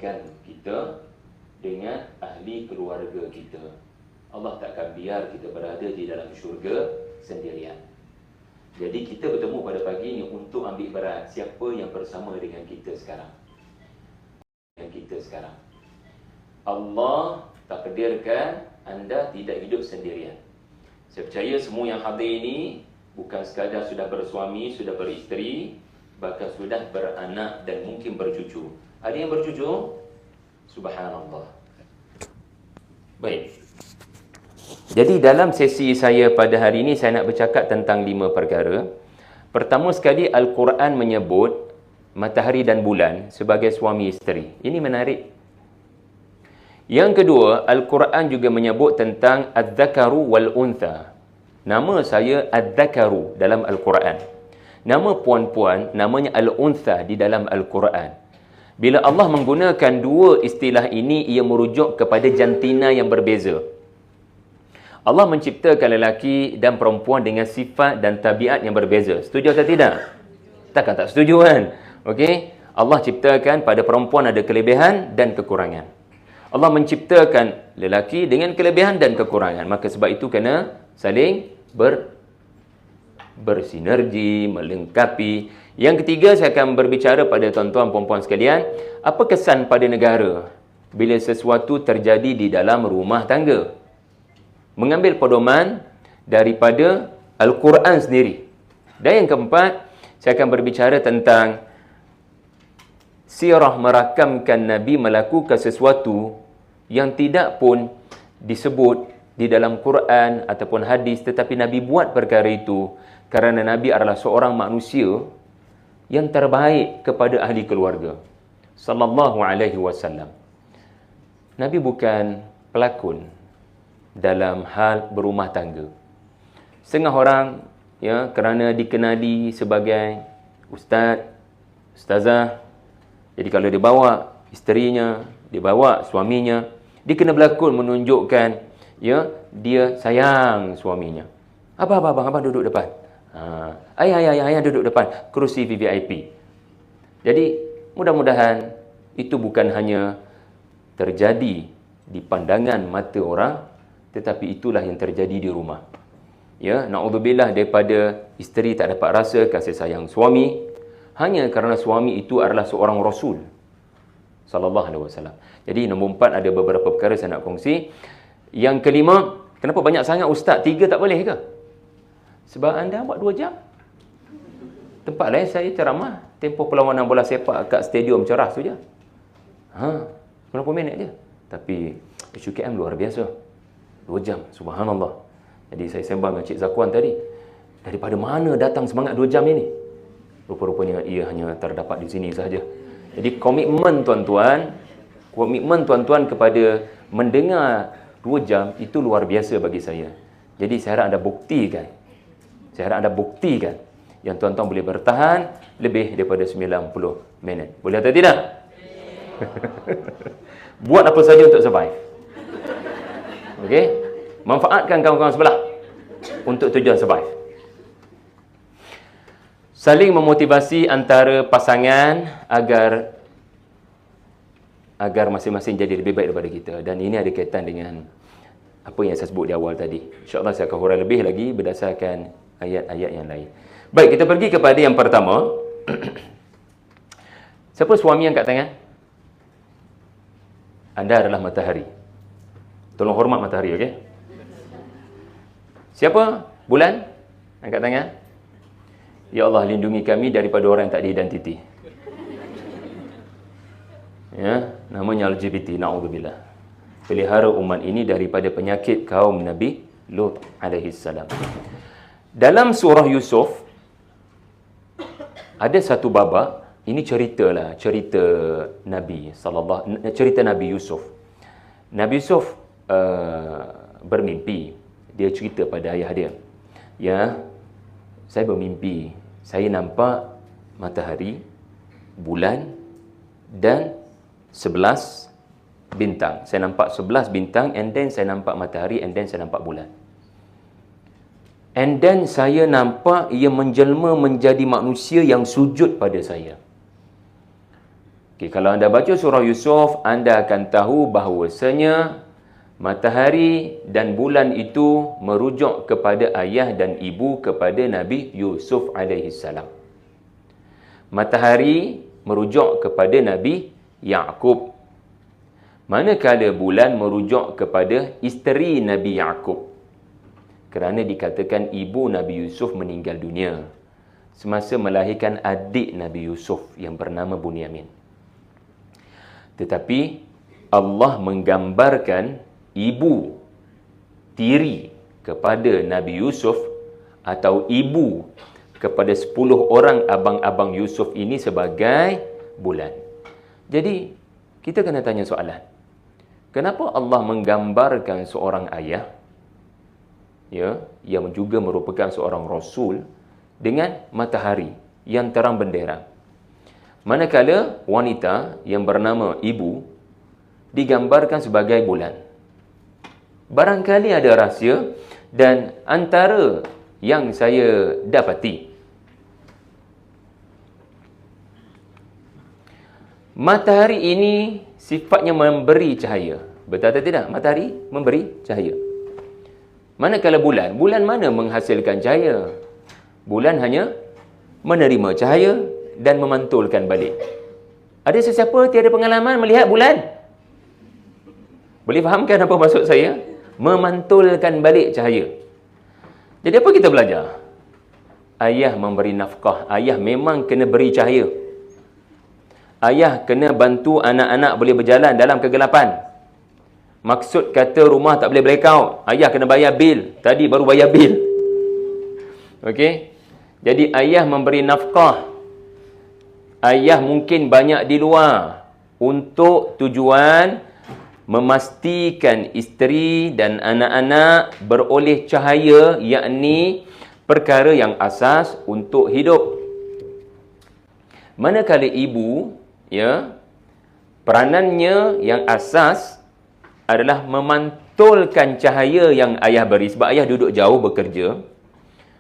pertemukan kita dengan ahli keluarga kita. Allah tak akan biar kita berada di dalam syurga sendirian. Jadi kita bertemu pada pagi ini untuk ambil berat siapa yang bersama dengan kita sekarang. Allah takdirkan anda tidak hidup sendirian. Saya percaya semua yang hadir ini bukan sekadar sudah bersuami, sudah beristeri, bahkan sudah beranak dan mungkin bercucu. Ada yang bercucu? Subhanallah. Baik. Jadi dalam sesi saya pada hari ini saya nak bercakap tentang 5 perkara. Pertama sekali, Al-Quran menyebut matahari dan bulan sebagai suami isteri. Ini menarik. Yang kedua, Al-Quran juga menyebut tentang Adz-Dzakaru wal-Untha. Nama saya Adz-Dzakaru dalam Al-Quran. Nama puan-puan namanya Al-Untha di dalam Al-Quran. Bila Allah menggunakan dua istilah ini, ia merujuk kepada jantina yang berbeza. Allah menciptakan lelaki dan perempuan dengan sifat dan tabiat yang berbeza. Setuju atau tidak? Takkan tak setuju kan? Okey? Allah ciptakan pada perempuan ada kelebihan dan kekurangan. Allah menciptakan lelaki dengan kelebihan dan kekurangan. Maka sebab itu kena saling bersinergi, melengkapi. Yang ketiga, saya akan berbicara pada tuan-tuan puan-puan sekalian, apa kesan pada negara bila sesuatu terjadi di dalam rumah tangga. Mengambil pedoman daripada Al-Quran sendiri. Dan yang keempat, saya akan berbicara tentang sirah merakamkan Nabi melakukan sesuatu yang tidak pun disebut di dalam Quran ataupun hadis, tetapi Nabi buat perkara itu kerana Nabi adalah seorang manusia yang terbaik kepada ahli keluarga. Sallallahu alaihi wasallam. Nabi bukan pelakon dalam hal berumah tangga. Setengah orang kerana dikenali sebagai ustaz, ustazah, jadi kalau dia bawa isterinya, dia bawa suaminya, dia kena berlakon menunjukkan dia sayang suaminya. Abang duduk depan. Ayah duduk depan kerusi VVIP. Jadi mudah-mudahan itu bukan hanya terjadi di pandangan mata orang, tetapi itulah yang terjadi di rumah. Na'udzubillah daripada isteri tak dapat rasa kasih sayang suami hanya kerana suami itu adalah seorang Rasul sallallahu alaihi wasallam. Jadi nombor 4 ada beberapa perkara saya nak kongsi. Yang kelima, kenapa banyak sangat ustaz? 3 tak boleh ke? Sebab anda buat 2 jam. Tempat lain saya ceramah tempoh perlawanan bola sepak kat stadium cerah tu je. Berapa minit je. Tapi SUKM luar biasa. 2 jam, subhanallah. Jadi saya sembang dengan Cik Zakuan tadi. Daripada mana datang semangat 2 jam ini? Rupa-rupanya ia hanya terdapat di sini sahaja. Jadi komitmen tuan-tuan kepada mendengar 2 jam itu luar biasa bagi saya. Jadi saya harap anda buktikan yang tuan-tuan boleh bertahan lebih daripada 90 minit. Boleh atau tidak? Buat apa saja untuk survive. Okey? Manfaatkan kawan-kawan sebelah untuk tujuan survive. Saling memotivasi antara pasangan agar masing-masing jadi lebih baik daripada kita. Dan ini ada kaitan dengan apa yang saya sebut di awal tadi. InsyaAllah saya akan huraikan lebih lagi berdasarkan ayat-ayat yang lain. Baik, kita pergi kepada yang pertama. Siapa suami angkat tangan? Anda adalah matahari. Tolong hormat matahari, okey? Siapa? Bulan? Angkat tangan. Ya Allah, lindungi kami daripada orang yang tak ada identiti. Namanya LGBT, na'udzubillah. Pelihara umat ini daripada penyakit kaum Nabi Lut alaihi salam. Dalam surah Yusuf ada satu babak, ini cerita Nabi cerita Nabi Yusuf. Nabi Yusuf bermimpi. Dia cerita pada ayah dia. Saya bermimpi, saya nampak matahari, bulan dan 11 bintang. Saya nampak 11 bintang, and then saya nampak matahari, and then saya nampak bulan. And then saya nampak ia menjelma menjadi manusia yang sujud pada saya. Okay, kalau anda baca surah Yusuf, anda akan tahu bahawasanya matahari dan bulan itu merujuk kepada ayah dan ibu kepada Nabi Yusuf alaihissalam. Matahari merujuk kepada Nabi Yaqub. Manakala bulan merujuk kepada isteri Nabi Yaqub. Kerana dikatakan ibu Nabi Yusuf meninggal dunia semasa melahirkan adik Nabi Yusuf yang bernama Bunyamin. Tetapi Allah menggambarkan ibu tiri kepada Nabi Yusuf atau ibu kepada 10 orang abang-abang Yusuf ini sebagai bulan. Jadi, kita kena tanya soalan. Kenapa Allah menggambarkan seorang ayah, ya, yang juga merupakan seorang rasul dengan matahari yang terang benderang? Manakala wanita yang bernama ibu digambarkan sebagai bulan. Barangkali ada rahsia, dan antara yang saya dapati, matahari ini sifatnya memberi cahaya. Betul atau tidak? Matahari memberi cahaya. Manakala bulan, bulan mana menghasilkan cahaya? Bulan hanya menerima cahaya dan memantulkan balik. Ada sesiapa tiada pengalaman melihat bulan? Boleh fahamkan apa maksud saya? Memantulkan balik cahaya. Jadi apa kita belajar? Ayah memberi nafkah. Ayah memang kena beri cahaya. Ayah kena bantu anak-anak boleh berjalan dalam kegelapan. Maksud kata rumah tak boleh blackout, ayah kena bayar bil. Tadi baru bayar bil. Okey? Jadi ayah memberi nafkah. Ayah mungkin banyak di luar untuk tujuan memastikan isteri dan anak-anak beroleh cahaya, yakni perkara yang asas untuk hidup. Manakala ibu, ya, peranannya yang asas adalah memantulkan cahaya yang ayah beri, sebab ayah duduk jauh bekerja.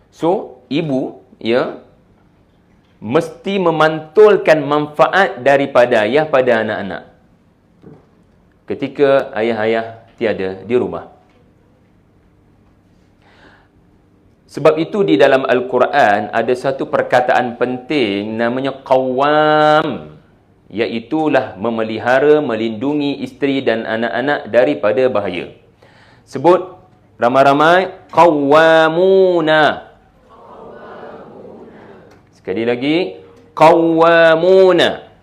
So, ibu, ya, mesti memantulkan manfaat daripada ayah pada anak-anak ketika ayah-ayah tiada di rumah. Sebab itu di dalam Al-Quran ada satu perkataan penting namanya qawwam, iaitulah memelihara, melindungi isteri dan anak-anak daripada bahaya. Sebut ramai-ramai, qawwamuna. Sekali lagi, qawwamuna.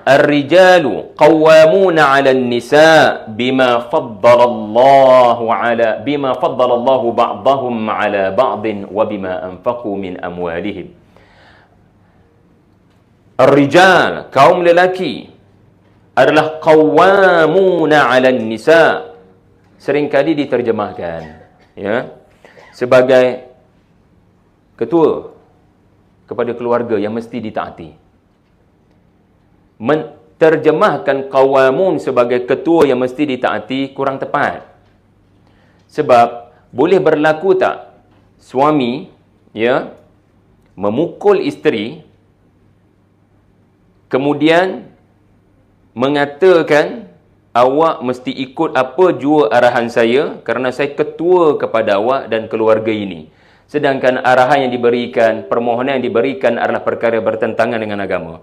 Ar-rijalu qawwamuna 'alan nisa bima faddalallahu ba'dahum 'ala ba'din wa bima anfaqu min amwalihim. Ar-rijal, kaum lelaki, adalah qawwamuna 'alan nisa. Seringkali diterjemahkan, ya, sebagai ketua kepada keluarga yang mesti ditaati. Menterjemahkan qawamun sebagai ketua yang mesti ditaati kurang tepat. Sebab boleh berlaku tak suami, ya, memukul isteri, kemudian mengatakan awak mesti ikut apa jua arahan saya kerana saya ketua kepada awak dan keluarga ini. Sedangkan arahan yang diberikan, permohonan yang diberikan adalah perkara bertentangan dengan agama.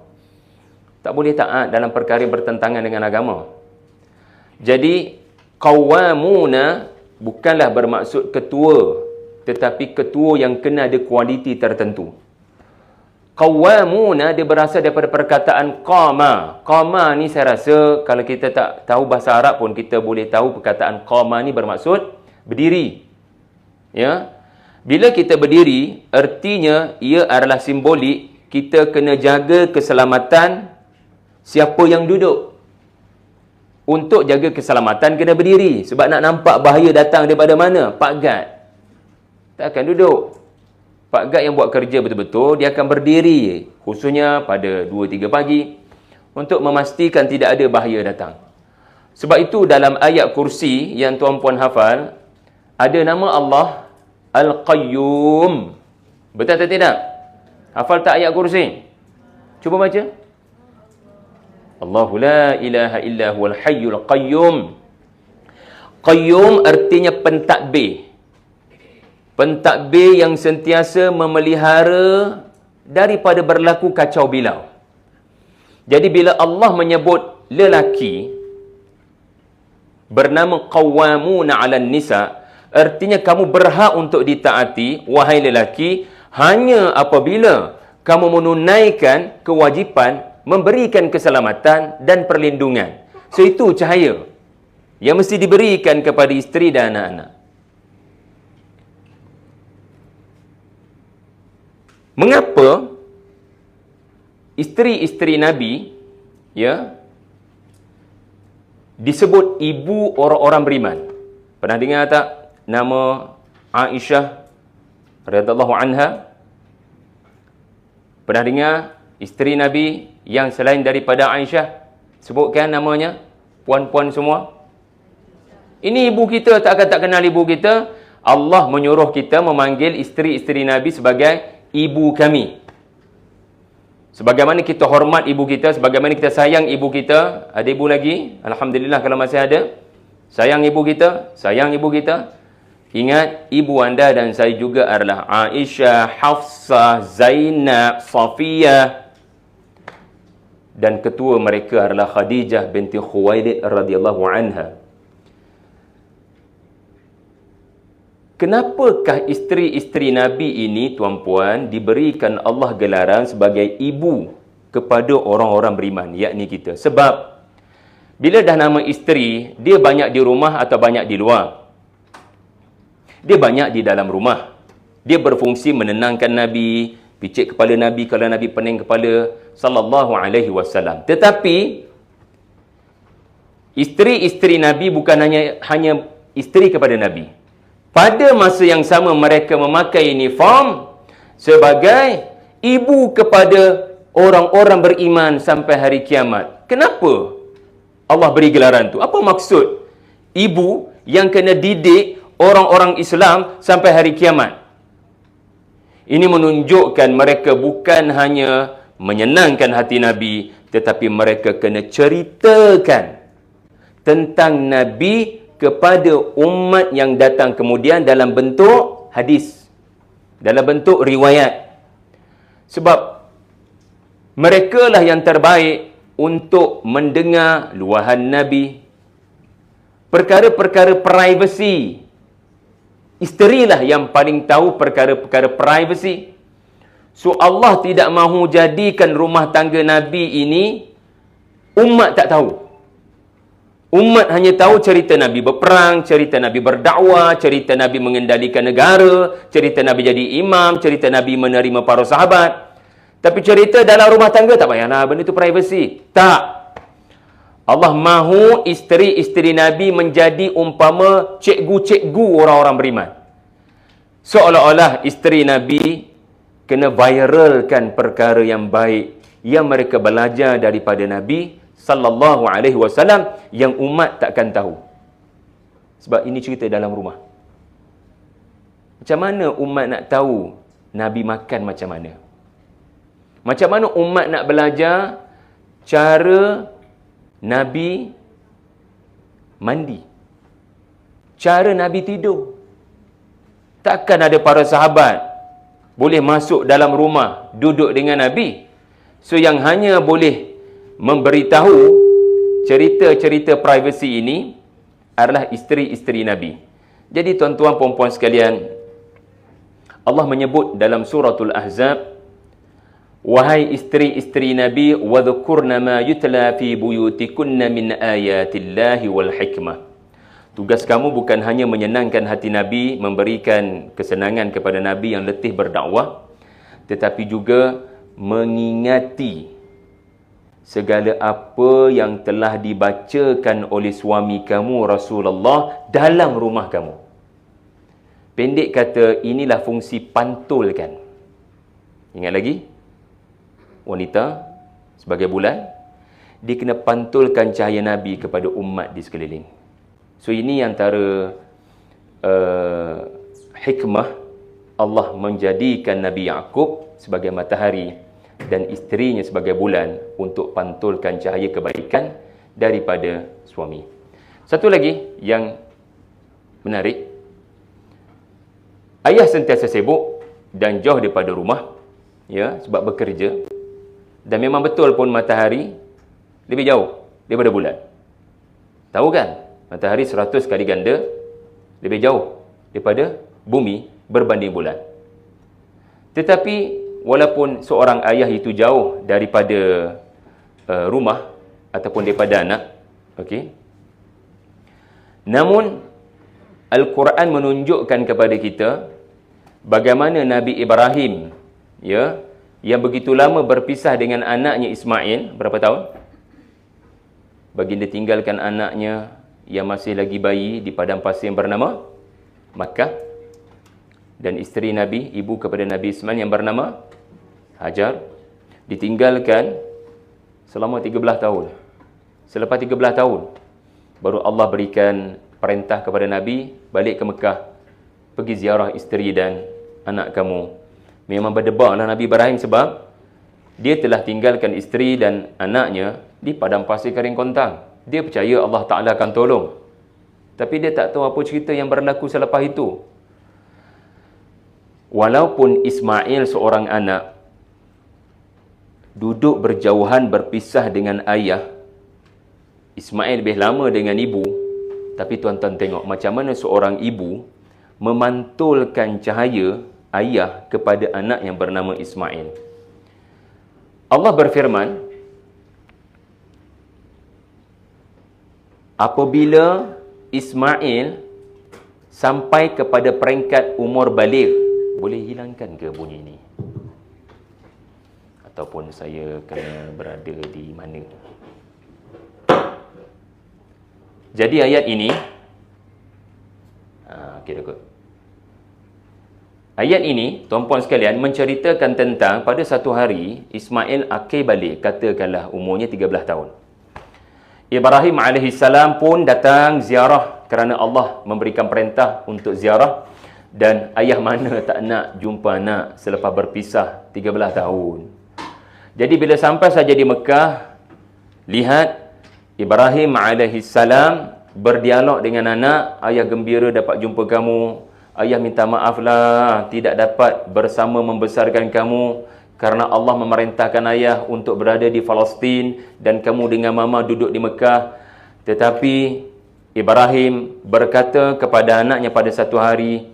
Tak boleh taat dalam perkara bertentangan dengan agama. Jadi, qawwamuna bukanlah bermaksud ketua, tetapi ketua yang kena ada kualiti tertentu. Qawwamuna dia berasal daripada perkataan qama. Qama ni saya rasa kalau kita tak tahu bahasa Arab pun kita boleh tahu perkataan qama ni bermaksud berdiri. Ya. Bila kita berdiri, artinya ia adalah simbolik kita kena jaga keselamatan siapa yang duduk. Untuk jaga keselamatan kena berdiri. Sebab nak nampak bahaya datang daripada mana? Pak Gad tak akan duduk. Pak Gad yang buat kerja betul-betul, dia akan berdiri. Khususnya pada 2-3 pagi. Untuk memastikan tidak ada bahaya datang. Sebab itu dalam ayat kursi yang tuan-puan hafal, ada nama Allah Al-Qayyum. Betul atau tidak? Hafal tak ayat kursi? Cuba baca. Allahu la ilaha illa huwal hayyul qayyum. Qayyum artinya pentadbir. Pentadbir yang sentiasa memelihara daripada berlaku kacau bilau. Jadi bila Allah menyebut lelaki bernama qawwamuna 'alan nisa, artinya kamu berhak untuk ditaati, wahai lelaki, hanya apabila kamu menunaikan kewajipan memberikan keselamatan dan perlindungan. So itu cahaya yang mesti diberikan kepada isteri dan anak-anak. Mengapa isteri-isteri Nabi disebut ibu orang-orang beriman? Pernah dengar tak nama Aisyah radhiyallahu anha? Pernah dengar isteri Nabi yang selain daripada Aisyah? Sebutkan namanya, puan-puan semua. Ini ibu kita, tak kenal ibu kita. Allah menyuruh kita memanggil isteri-isteri Nabi sebagai ibu kami. Sebagaimana kita hormat ibu kita, sebagaimana kita sayang ibu kita. Ada ibu lagi? Alhamdulillah kalau masih ada. Sayang ibu kita, sayang ibu kita. Ingat, ibu anda dan saya juga adalah Aisyah, Hafsah, Zainab, Safiyah. Dan ketua mereka adalah Khadijah binti Khuwailid radhiyallahu anha. Kenapakah isteri-isteri Nabi ini, tuan-puan, diberikan Allah gelaran sebagai ibu kepada orang-orang beriman, yakni kita? Sebab bila dah nama isteri, dia banyak di rumah atau banyak di luar? Dia banyak di dalam rumah. Dia berfungsi menenangkan Nabi, picit kepala Nabi kalau Nabi pening kepala, sallallahu alaihi wasallam. Tetapi isteri-isteri Nabi bukan hanya isteri kepada Nabi. Pada masa yang sama mereka memakai uniform sebagai ibu kepada orang-orang beriman sampai hari kiamat. Kenapa Allah beri gelaran tu? Apa maksud ibu yang kena didik orang-orang Islam sampai hari kiamat? Ini menunjukkan mereka bukan hanya menyenangkan hati Nabi, tetapi mereka kena ceritakan tentang Nabi kepada umat yang datang kemudian dalam bentuk hadis, dalam bentuk riwayat. Sebab mereka lah yang terbaik untuk mendengar luahan Nabi. Perkara-perkara privasi, isterilah yang paling tahu perkara-perkara privasi. So Allah tidak mahu jadikan rumah tangga Nabi ini umat tak tahu. Umat hanya tahu cerita Nabi berperang, cerita Nabi berdakwah, cerita Nabi mengendalikan negara, cerita Nabi jadi imam, cerita Nabi menerima para sahabat. Tapi cerita dalam rumah tangga tak payahlah, benda itu privasi. Tak. Allah mahu isteri-isteri Nabi menjadi umpama cikgu-cikgu orang-orang beriman. Seolah-olah isteri Nabi kena viralkan perkara yang baik yang mereka belajar daripada Nabi sallallahu alaihi wasallam yang umat takkan tahu. Sebab ini cerita dalam rumah. Macam mana umat nak tahu Nabi makan macam mana? Macam mana umat nak belajar cara Nabi mandi? Cara Nabi tidur? Takkan ada para sahabat boleh masuk dalam rumah duduk dengan Nabi. So yang hanya boleh memberitahu cerita-cerita privasi ini adalah isteri-isteri Nabi. Jadi tuan-tuan puan-puan sekalian, Allah menyebut dalam suratul Ahzab, wahai isteri-isteri Nabi, wadhkurna ma yutla fi buyutikunna min ayatillahi wal hikmah. Tugas kamu bukan hanya menyenangkan hati Nabi, memberikan kesenangan kepada Nabi yang letih berdakwah, tetapi juga mengingati segala apa yang telah dibacakan oleh suami kamu Rasulullah dalam rumah kamu. Pendek kata, inilah fungsi pantulkan. Ingat lagi? Wanita sebagai bulan, dia kena pantulkan cahaya Nabi kepada umat di sekeliling. So ini antara hikmah Allah menjadikan Nabi Yaqub sebagai matahari dan isterinya sebagai bulan untuk pantulkan cahaya kebaikan daripada suami. Satu lagi yang menarik, ayah sentiasa sibuk dan jauh daripada rumah, ya, sebab bekerja, dan memang betul pun matahari lebih jauh daripada bulan. Tahu kan? Matahari 100 kali ganda lebih jauh daripada bumi berbanding bulan. Tetapi walaupun seorang ayah itu jauh daripada rumah ataupun daripada anak, okey, namun Al-Quran menunjukkan kepada kita bagaimana Nabi Ibrahim, ya, yang begitu lama berpisah dengan anaknya Ismail. Berapa tahun? Baginda tinggalkan anaknya yang masih lagi bayi di padang pasir yang bernama Makkah, dan isteri Nabi, ibu kepada Nabi Ismail yang bernama Hajar, ditinggalkan selama 13 tahun. Selepas 13 tahun, baru Allah berikan perintah kepada Nabi, balik ke Mekah, pergi ziarah isteri dan anak kamu. Memang berdebarlah Nabi Ibrahim sebab dia telah tinggalkan isteri dan anaknya di padang pasir kering kontang. Dia percaya Allah Ta'ala akan tolong. Tapi dia tak tahu apa cerita yang berlaku selepas itu. Walaupun Ismail seorang anak, duduk berjauhan berpisah dengan ayah, Ismail lebih lama dengan ibu. Tapi tuan-tuan tengok macam mana seorang ibu memantulkan cahaya ayah kepada anak yang bernama Ismail. Allah berfirman, apabila Ismail sampai kepada peringkat umur baligh, boleh hilangkan ke bunyi ini? Ataupun saya kena berada di mana? Jadi ayat ini, okey dah kot. Ayat ini, tuan-puan sekalian, menceritakan tentang pada satu hari Ismail akhir balik, katakanlah umurnya 13 tahun. Ibrahim AS pun datang ziarah kerana Allah memberikan perintah untuk ziarah, dan ayah mana tak nak jumpa anak selepas berpisah 13 tahun. Jadi bila sampai saja di Mekah, lihat Ibrahim AS berdialog dengan anak, ayah gembira dapat jumpa kamu. Ayah minta maaflah tidak dapat bersama membesarkan kamu kerana Allah memerintahkan ayah untuk berada di Palestin dan kamu dengan mama duduk di Mekah. Tetapi Ibrahim berkata kepada anaknya pada satu hari,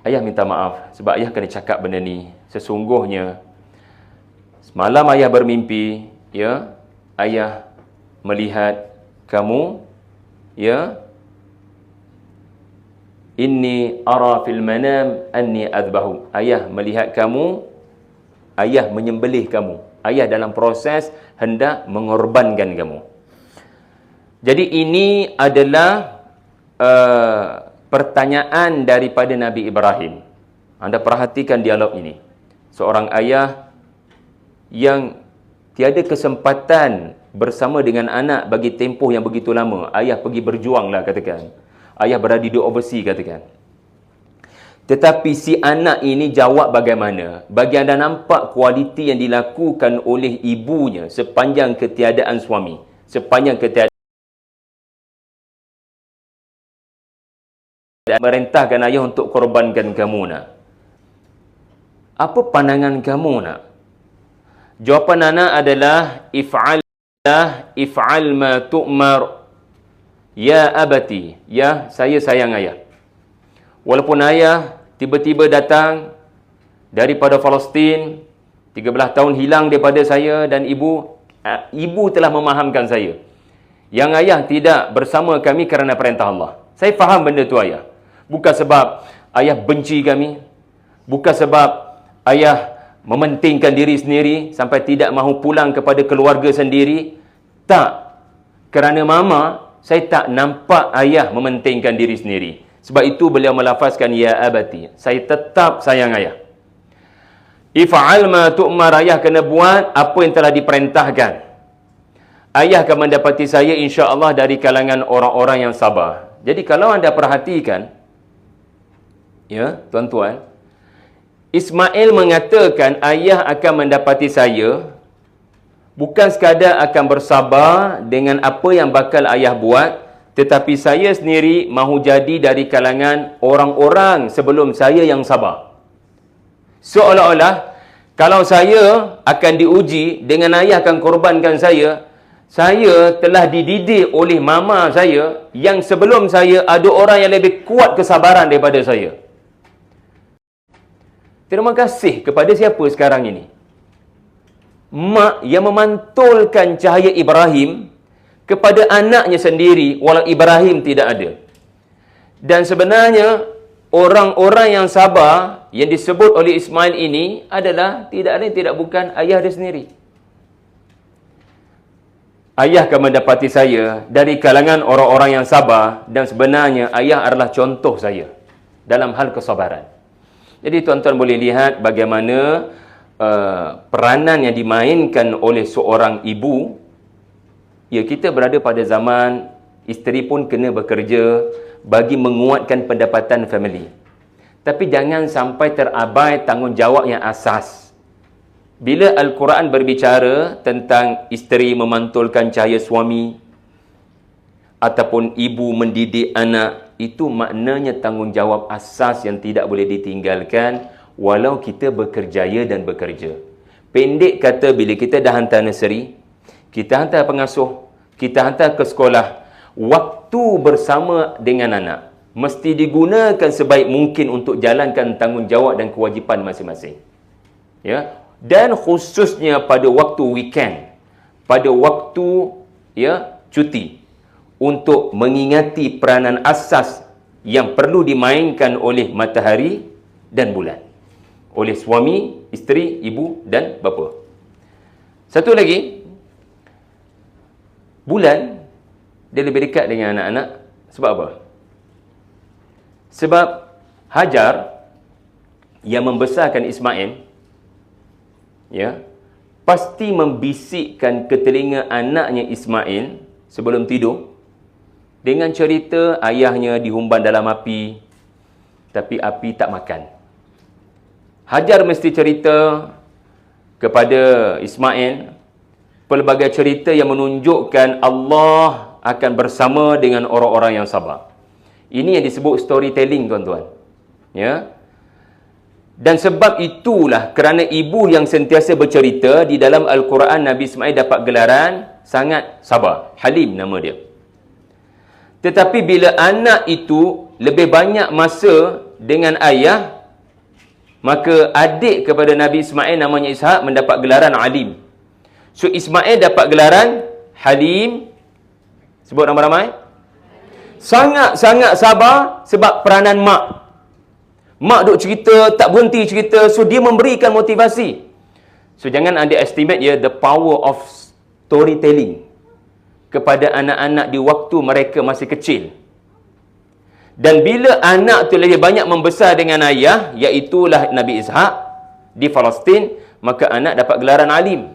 ayah minta maaf sebab ayah kena cakap benda ni. Sesungguhnya semalam ayah bermimpi, ya, ayah melihat kamu, ya, inni ara fil manam anni adbahu. Ayah melihat kamu, ayah menyembelih kamu. Ayah dalam proses hendak mengorbankan kamu. Jadi ini adalah pertanyaan daripada Nabi Ibrahim. Anda perhatikan dialog ini. Seorang ayah yang tiada kesempatan bersama dengan anak bagi tempoh yang begitu lama. Ayah pergi berjuanglah, katakan. Ayah berada di overseas, katakan. Tetapi si anak ini jawab bagaimana? Bagi anda nampak kualiti yang dilakukan oleh ibunya sepanjang ketiadaan suami. Sepanjang ketiadaan. Merintahkan ayah untuk korbankan kamu, nak. Apa pandangan kamu, nak? Jawapan anak adalah if'al ma tu'mar. Ya abati, ya, saya sayang ayah. Walaupun ayah tiba-tiba datang daripada Palestin, 13 tahun hilang daripada saya, dan ibu telah memahamkan saya. Yang ayah tidak bersama kami kerana perintah Allah. Saya faham benda tu, ayah. Bukan sebab ayah benci kami. Bukan sebab ayah mementingkan diri sendiri sampai tidak mahu pulang kepada keluarga sendiri. Tak. Kerana mama, saya tak nampak ayah mementingkan diri sendiri. Sebab itu beliau melafazkan ya abati. Saya tetap sayang ayah. If'al ma tu'mar, ayah kena buat apa yang telah diperintahkan. Ayah akan mendapati saya insya-Allah dari kalangan orang-orang yang sabar. Jadi kalau anda perhatikan, ya, tuan-tuan, Ismail mengatakan ayah akan mendapati saya, bukan sekadar akan bersabar dengan apa yang bakal ayah buat, tetapi saya sendiri mahu jadi dari kalangan orang-orang sebelum saya yang sabar. Seolah-olah kalau saya akan diuji dengan ayah akan korbankan saya telah dididik oleh mama saya yang sebelum saya ada orang yang lebih kuat kesabaran daripada saya. Terima kasih kepada siapa sekarang ini? Mak yang memantulkan cahaya Ibrahim kepada anaknya sendiri walau Ibrahim tidak ada. Dan sebenarnya orang-orang yang sabar yang disebut oleh Ismail ini adalah tidak lain tidak bukan ayah dia sendiri. Ayah akan mendapati saya dari kalangan orang-orang yang sabar, dan sebenarnya ayah adalah contoh saya dalam hal kesabaran. Jadi tuan-tuan boleh lihat bagaimana peranan yang dimainkan oleh seorang ibu. Ya, kita berada pada zaman isteri pun kena bekerja bagi menguatkan pendapatan family. Tapi jangan sampai terabai tanggungjawab yang asas. Bila Al-Quran berbicara tentang isteri memantulkan cahaya suami ataupun ibu mendidik anak, itu maknanya tanggungjawab asas yang tidak boleh ditinggalkan walau kita berkerjaya dan bekerja. Pendek kata, bila kita dah hantar nursery, kita hantar pengasuh, kita hantar ke sekolah, waktu bersama dengan anak mesti digunakan sebaik mungkin untuk jalankan tanggungjawab dan kewajipan masing-masing. Ya, dan khususnya pada waktu weekend, pada waktu cuti, untuk mengingati peranan asas yang perlu dimainkan oleh matahari dan bulan, oleh suami, isteri, ibu dan bapa. Satu lagi, bulan dia lebih dekat dengan anak-anak. Sebab apa? Sebab Hajar yang membesarkan Ismail, pasti membisikkan ke telinga anaknya Ismail sebelum tidur dengan cerita ayahnya dihumban dalam api, tapi api tak makan. Hajar mesti cerita kepada Ismail pelbagai cerita yang menunjukkan Allah akan bersama dengan orang-orang yang sabar. Ini yang disebut storytelling, tuan-tuan. Ya. Dan sebab itulah kerana ibu yang sentiasa bercerita, di dalam Al-Quran Nabi Ismail dapat gelaran sangat sabar. Halim nama dia. Tetapi bila anak itu lebih banyak masa dengan ayah, maka adik kepada Nabi Ismail namanya Ishak mendapat gelaran Alim. So Ismail dapat gelaran Halim. Sebut nama ramai. Sangat-sangat sabar sebab peranan mak. Mak duk cerita, tak berhenti cerita. So dia memberikan motivasi. So jangan underestimate the power of storytelling kepada anak-anak di waktu mereka masih kecil. Dan bila anak tu lebih banyak membesar dengan ayah, iaitulah Nabi Ishak di Palestin, maka anak dapat gelaran alim.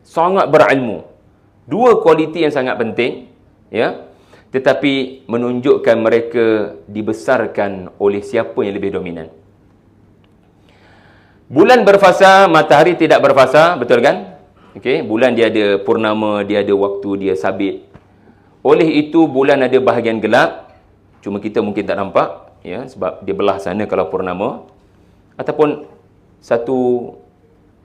Sangat berilmu. Dua kualiti yang sangat penting, tetapi menunjukkan mereka dibesarkan oleh siapa yang lebih dominan. Bulan berfasa, matahari tidak berfasa, betul kan? Okey, bulan dia ada purnama, dia ada waktu dia sabit. Oleh itu bulan ada bahagian gelap, cuma kita mungkin tak nampak, sebab dia belah sana kalau purnama. Ataupun 1,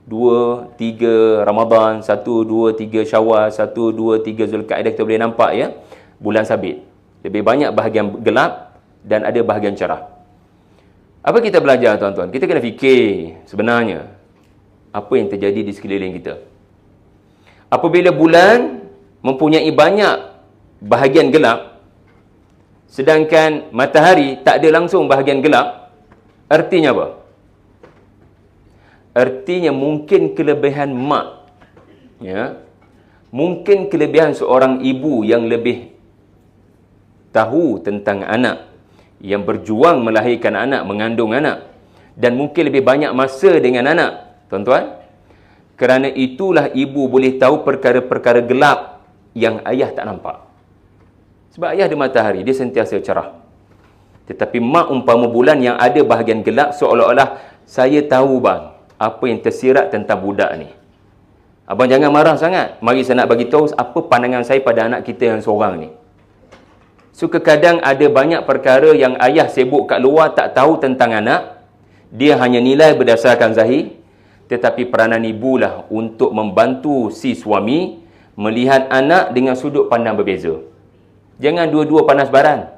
2, 3 Ramadan, 1, 2, 3 Syawal, 1, 2, 3 Zulkaidah, kita boleh nampak bulan sabit. Lebih banyak bahagian gelap dan ada bahagian cerah. Apa kita belajar, tuan-tuan? Kita kena fikir sebenarnya apa yang terjadi di sekeliling kita. Apabila bulan mempunyai banyak bahagian gelap, sedangkan matahari tak ada langsung bahagian gelap, artinya apa? Artinya mungkin kelebihan mak, mungkin kelebihan seorang ibu yang lebih tahu tentang anak, yang berjuang melahirkan anak, mengandung anak, dan mungkin lebih banyak masa dengan anak, tuan-tuan. Kerana itulah ibu boleh tahu perkara-perkara gelap yang ayah tak nampak. Sebab ayah ada matahari, dia sentiasa cerah. Tetapi mak umpama bulan yang ada bahagian gelap, seolah-olah saya tahu bang, apa yang tersirat tentang budak ni. Abang jangan marah sangat. Mari saya nak bagi tahu apa pandangan saya pada anak kita yang seorang ni. So, kadang ada banyak perkara yang ayah sibuk kat luar tak tahu tentang anak. Dia hanya nilai berdasarkan zahir. Tetapi peranan ibulah untuk membantu si suami melihat anak dengan sudut pandang berbeza. Jangan dua-dua panas baran.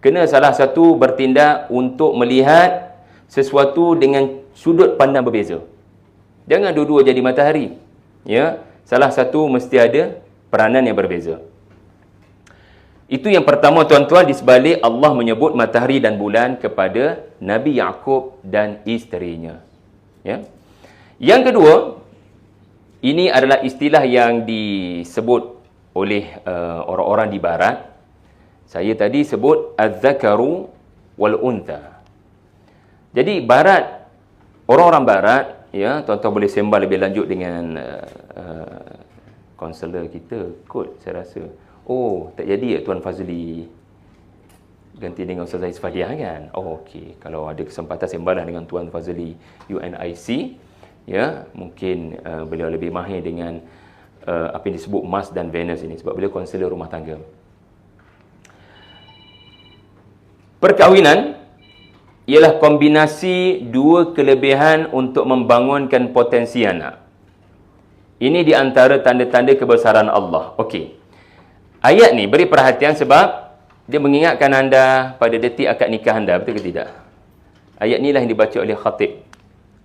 Kena salah satu bertindak untuk melihat sesuatu dengan sudut pandang berbeza. Jangan dua-dua jadi matahari. Ya, salah satu mesti ada peranan yang berbeza. Itu yang pertama tuan-tuan, di sebalik Allah menyebut matahari dan bulan kepada Nabi Yaqub dan isterinya. Ya. Yang kedua, ini adalah istilah yang disebut oleh orang-orang di barat. Saya tadi sebut az-zakaru wal untha. Jadi barat, orang-orang barat, ya, tuan-tuan boleh sembah lebih lanjut dengan konselor kita kot, saya rasa. Oh, tak jadi ya Tuan Fazli ganti dengan Ustaz Zahid Fadiah kan? Oh, okey. Kalau ada kesempatan sembahlah dengan Tuan Fazli UNIC, ya, mungkin beliau lebih mahir dengan apa yang disebut Mars dan Venus ini, sebab beliau konselor rumah tangga. Perkahwinan ialah kombinasi dua kelebihan untuk membangunkan potensi anak. Ini di antara tanda-tanda kebesaran Allah. Okey. Ayat ni beri perhatian sebab dia mengingatkan anda pada detik akad nikah anda, betul ke tidak? Ayat ni lah yang dibaca oleh khatib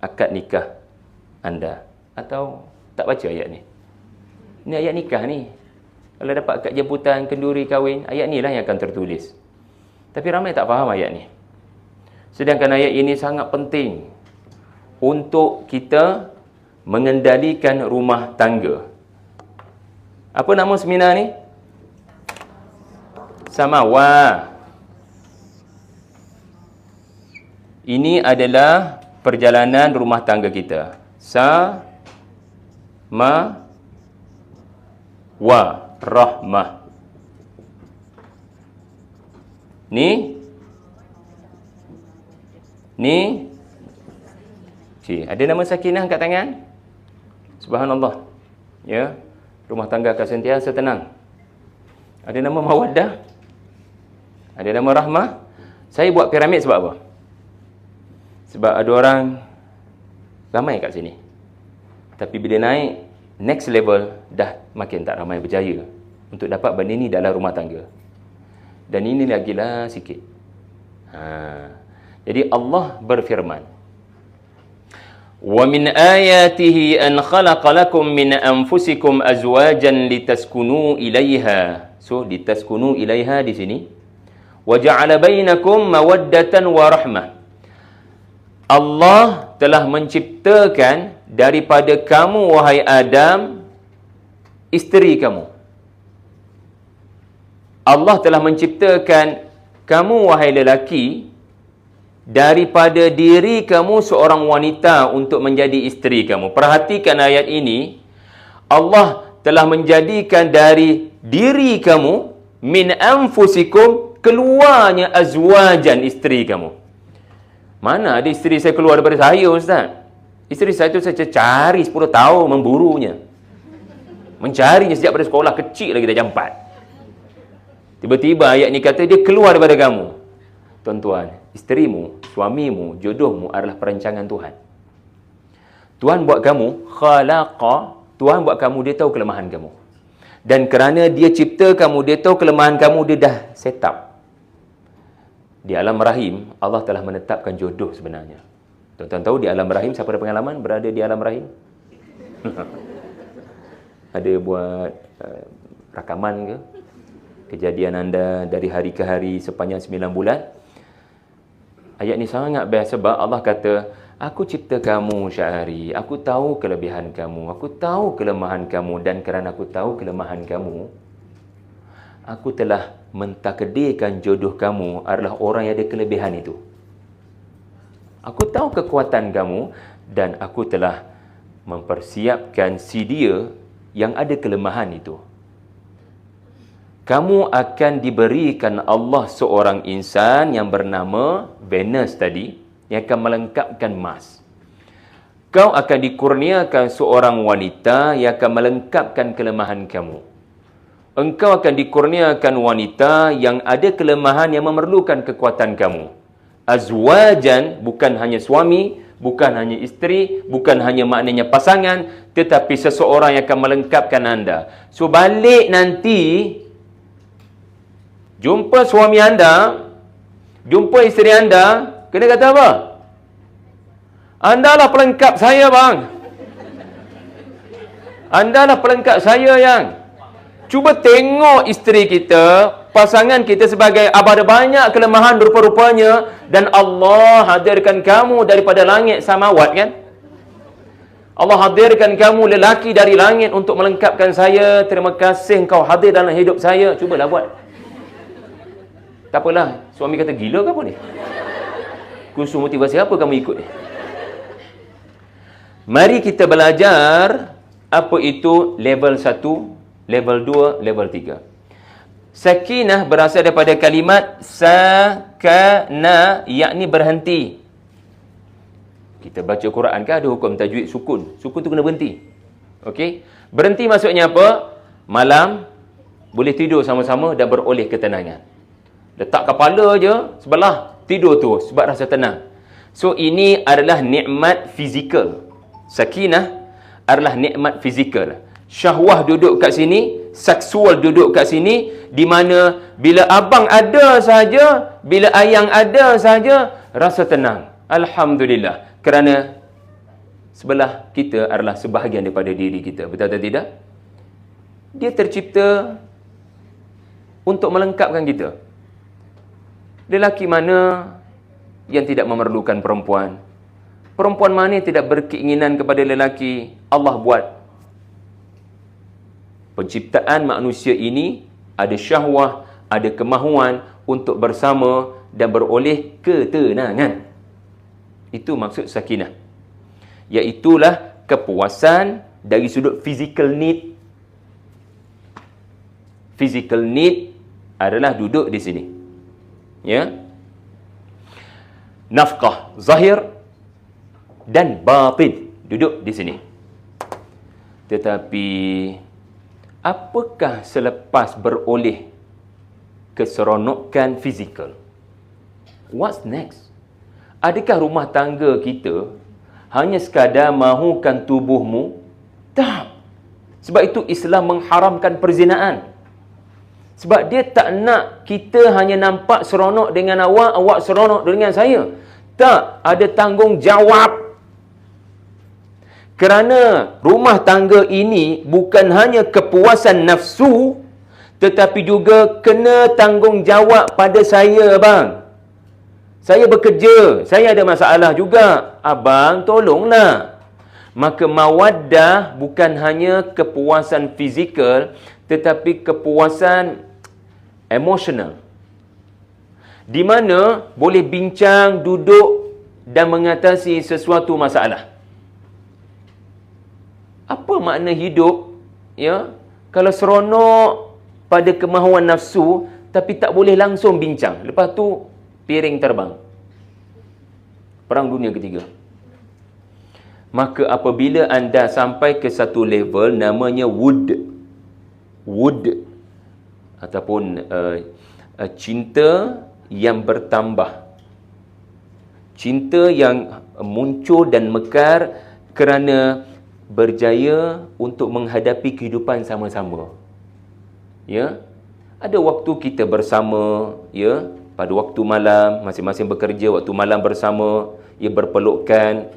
akad nikah anda. Atau tak baca ayat ni? Ini ayat nikah ni. Kalau dapat akad jemputan, kenduri, kahwin, ayat ni lah yang akan tertulis. Tapi ramai tak faham ayat ni. Sedangkan ayat ini sangat penting untuk kita mengendalikan rumah tangga. Apa nama seminar ni? Samawa. Ini adalah perjalanan rumah tangga kita. Wa rahmah. Ni ada nama Sakinah kat tangan? Subhanallah. Ya. Rumah tangga akan sentiasa tenang. Ada nama Mawaddah? Ada nama Rahmah? Saya buat piramid sebab apa? Sebab ada orang ramai kat sini. Tapi bila naik next level, dah makin tak ramai berjaya untuk dapat benda ni dalam rumah tangga. Dan ini lagilah sikit. Jadi Allah berfirman, "Wa min ayatihi an khalaqa lakum min anfusikum azwajan litaskunu ilaiha." So, litaskunu ilaiha di sini. "Wa ja'ala bainakum mawaddatan wa rahmah." Allah telah menciptakan daripada kamu, wahai Adam, isteri kamu. Allah telah menciptakan kamu, wahai lelaki, daripada diri kamu seorang wanita untuk menjadi isteri kamu. Perhatikan ayat ini. Allah telah menjadikan dari diri kamu, min anfusikum, keluarnya azwajan, isteri kamu. Mana ada isteri saya keluar daripada saya, Ustaz? Isteri saya tu saya cari 10 tahun memburunya. Mencarinya sejak pada sekolah kecil lagi dah jam 4. Tiba-tiba ayat ni kata dia keluar daripada kamu. Tuan-tuan, isterimu, suamimu, jodohmu adalah perancangan Tuhan. Tuhan buat kamu, khalaqa, Tuhan buat kamu, dia tahu kelemahan kamu. Dan kerana dia cipta kamu, dia tahu kelemahan kamu, dia dah set up. Di alam rahim, Allah telah menetapkan jodoh sebenarnya. Tuan-tuan tahu di alam rahim, siapa ada pengalaman berada di alam rahim? Ada buat rakaman ke? Kejadian anda dari hari ke hari sepanjang 9 bulan. Ayat ni sangat best sebab Allah kata, aku cipta kamu Syahari, aku tahu kelebihan kamu, aku tahu kelemahan kamu, dan kerana aku tahu kelemahan kamu, aku telah mentakdirkan jodoh kamu adalah orang yang ada kelebihan itu. Aku tahu kekuatan kamu dan aku telah mempersiapkan si dia yang ada kelemahan itu. Kamu akan diberikan Allah seorang insan yang bernama Venus tadi, yang akan melengkapkan Mas. Kau akan dikurniakan seorang wanita yang akan melengkapkan kelemahan kamu. Engkau akan dikurniakan wanita yang ada kelemahan yang memerlukan kekuatan kamu. Azwajan, bukan hanya suami, bukan hanya isteri, bukan hanya maknanya pasangan, tetapi seseorang yang akan melengkapkan anda. So balik nanti, jumpa suami anda, jumpa isteri anda, kena kata apa? Anda lah pelengkap saya, bang. Anda lah pelengkap saya, yang. Cuba tengok isteri kita, pasangan kita sebagai ada banyak kelemahan rupa-rupanya, dan Allah hadirkan kamu daripada langit samawat, kan? Allah hadirkan kamu lelaki dari langit untuk melengkapkan saya. Terima kasih engkau hadir dalam hidup saya. Cubalah buat. Tak apalah, suami kata gila ke apa ni? Kursus motivasi apa kamu ikut ni? Mari kita belajar apa itu level 1, level 2, level 3. Sakinah berasal daripada kalimat sakana, yakni berhenti. Kita baca Quran kan ada hukum tajwid sukun. Sukun tu kena berhenti. Okey? Berhenti maksudnya apa? Malam boleh tidur sama-sama dan beroleh ketenangan. Letak kepala je sebelah, tidur tu sebab rasa tenang. So ini adalah nikmat fizikal. Sakinah adalah nikmat fizikal. Syahwah duduk kat sini, seksual duduk kat sini, di mana bila abang ada saja, bila ayang ada saja, rasa tenang. Alhamdulillah. Kerana sebelah kita adalah sebahagian daripada diri kita. Betul atau tidak? Dia tercipta untuk melengkapkan kita. Lelaki mana yang tidak memerlukan perempuan? Perempuan mana yang tidak berkeinginan kepada lelaki? Allah buat. Penciptaan manusia ini ada syahwah, ada kemahuan untuk bersama dan beroleh ketenangan. Itu maksud sakinah. Iaitulah kepuasan dari sudut physical need. Physical need adalah duduk di sini. Ya. Nafkah zahir dan batin duduk di sini. Tetapi apakah selepas beroleh keseronokan fizikal? What's next? Adakah rumah tangga kita hanya sekadar mahukan tubuhmu? Tak. Sebab itu Islam mengharamkan perzinaan. Sebab dia tak nak kita hanya nampak seronok dengan awak, awak seronok dengan saya. Tak, ada tanggungjawab. Kerana rumah tangga ini bukan hanya kepuasan nafsu, tetapi juga kena tanggungjawab pada saya, bang. Saya bekerja, saya ada masalah juga. Abang, tolonglah. Maka mawaddah bukan hanya kepuasan fizikal, tetapi kepuasan emosional. Di mana boleh bincang, duduk dan mengatasi sesuatu masalah. Apa makna hidup? Ya, kalau seronok pada kemahuan nafsu, tapi tak boleh langsung bincang. Lepas tu, piring terbang. Perang Dunia Ketiga. Maka apabila anda sampai ke satu level namanya wood ataupun cinta yang bertambah, cinta yang muncul dan mekar kerana berjaya untuk menghadapi kehidupan sama-sama. Ya, ada waktu kita bersama, ya, pada waktu malam, masing-masing bekerja, waktu malam bersama, ia berpelukan.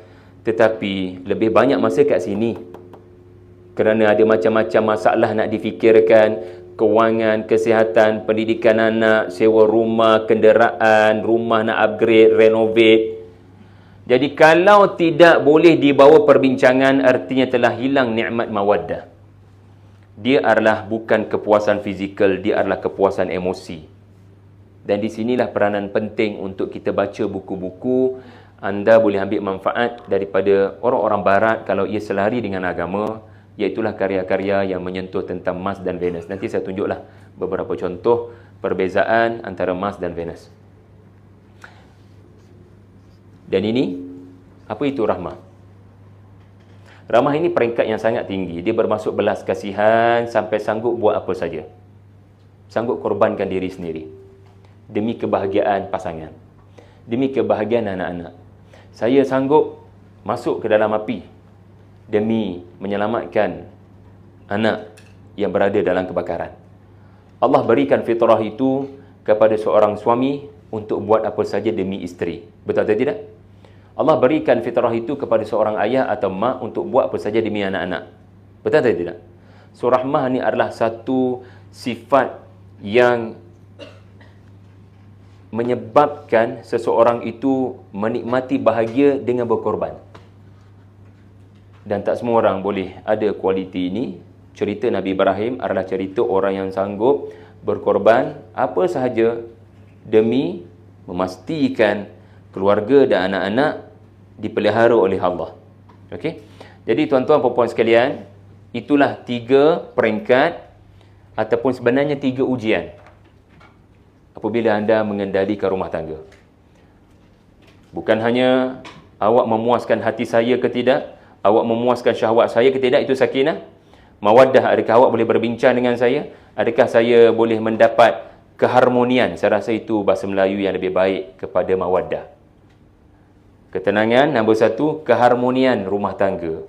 Tetapi lebih banyak masa kat sini. Kerana ada macam-macam masalah nak difikirkan. Kewangan, kesihatan, pendidikan anak, sewa rumah, kenderaan, rumah nak upgrade, renovate. Jadi kalau tidak boleh dibawa perbincangan, artinya telah hilang nikmat mawaddah. Dia adalah bukan kepuasan fizikal, dia adalah kepuasan emosi. Dan di sinilah peranan penting untuk kita baca buku-buku. Anda boleh ambil manfaat daripada orang-orang barat kalau ia selari dengan agama, iaitulah karya-karya yang menyentuh tentang Mars dan Venus. Nanti saya tunjuklah beberapa contoh perbezaan antara Mars dan Venus. Dan ini, apa itu rahmah? Rahmah ini peringkat yang sangat tinggi. Dia bermaksud belas kasihan sampai sanggup buat apa saja. Sanggup korbankan diri sendiri demi kebahagiaan pasangan, demi kebahagiaan anak-anak. Saya sanggup masuk ke dalam api demi menyelamatkan anak yang berada dalam kebakaran. Allah berikan fitrah itu kepada seorang suami untuk buat apa saja demi isteri. Betul atau tidak? Allah berikan fitrah itu kepada seorang ayah atau mak untuk buat apa saja demi anak-anak. Betul atau tidak? So, rahmah ni adalah satu sifat yang menyebabkan seseorang itu menikmati bahagia dengan berkorban. Dan tak semua orang boleh ada kualiti ini. Cerita Nabi Ibrahim adalah cerita orang yang sanggup berkorban apa sahaja demi memastikan keluarga dan anak-anak dipelihara oleh Allah. Okey. Jadi tuan-tuan dan puan sekalian, itulah 3 peringkat ataupun sebenarnya 3 ujian apabila anda mengendalikan rumah tangga. Bukan hanya awak memuaskan hati saya ke tidak, awak memuaskan syahwat saya ke tidak, itu sakinah. Mawaddah, adakah awak boleh berbincang dengan saya? Adakah saya boleh mendapat keharmonian? Saya rasa itu bahasa Melayu yang lebih baik kepada mawaddah. Ketenangan, nombor 1, keharmonian rumah tangga.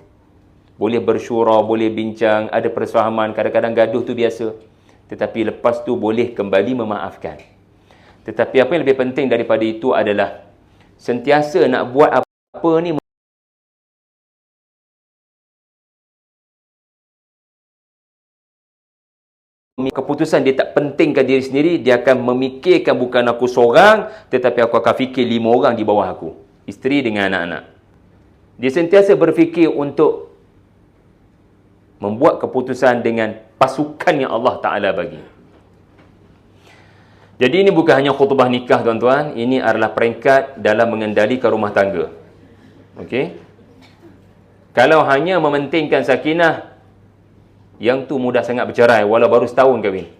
Boleh bersyura, boleh bincang, ada persefahaman, kadang-kadang gaduh tu biasa. Tetapi lepas tu boleh kembali memaafkan. Tetapi apa yang lebih penting daripada itu adalah sentiasa nak buat apa ni keputusan dia tak pentingkan diri sendiri, dia akan memikirkan bukan aku seorang, tetapi aku akan fikir 5 orang di bawah aku. Isteri dengan anak-anak. Dia sentiasa berfikir untuk membuat keputusan dengan pasukan yang Allah Ta'ala bagi. Jadi ini bukan hanya khutbah nikah tuan-tuan, ini adalah peringkat dalam mengendalikan rumah tangga. Okey? Kalau hanya mementingkan sakinah, yang tu mudah sangat bercerai walau baru setahun kahwin.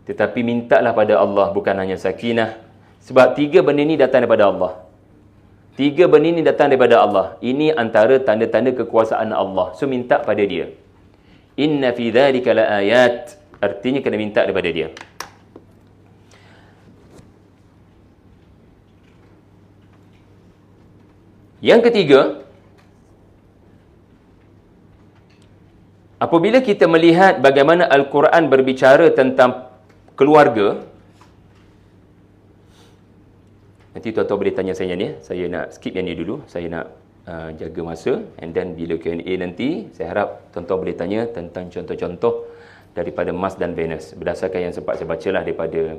Tetapi mintalah pada Allah bukan hanya sakinah, sebab 3 benda ni datang daripada Allah. 3 benda ni datang daripada Allah. Ini antara tanda-tanda kekuasaan Allah. So minta pada dia. Inna fi dzalika laayat. Artinya kena minta daripada dia. Yang ketiga, apabila kita melihat bagaimana Al-Quran berbicara tentang keluarga, nanti tuan-tuan boleh tanya saya ni. Saya nak skip yang ni dulu. Saya nak jaga masa. And then bila Q&A nanti, saya harap tuan-tuan boleh tanya tentang contoh-contoh daripada Mars dan Venus. Berdasarkan yang sempat saya bacalah daripada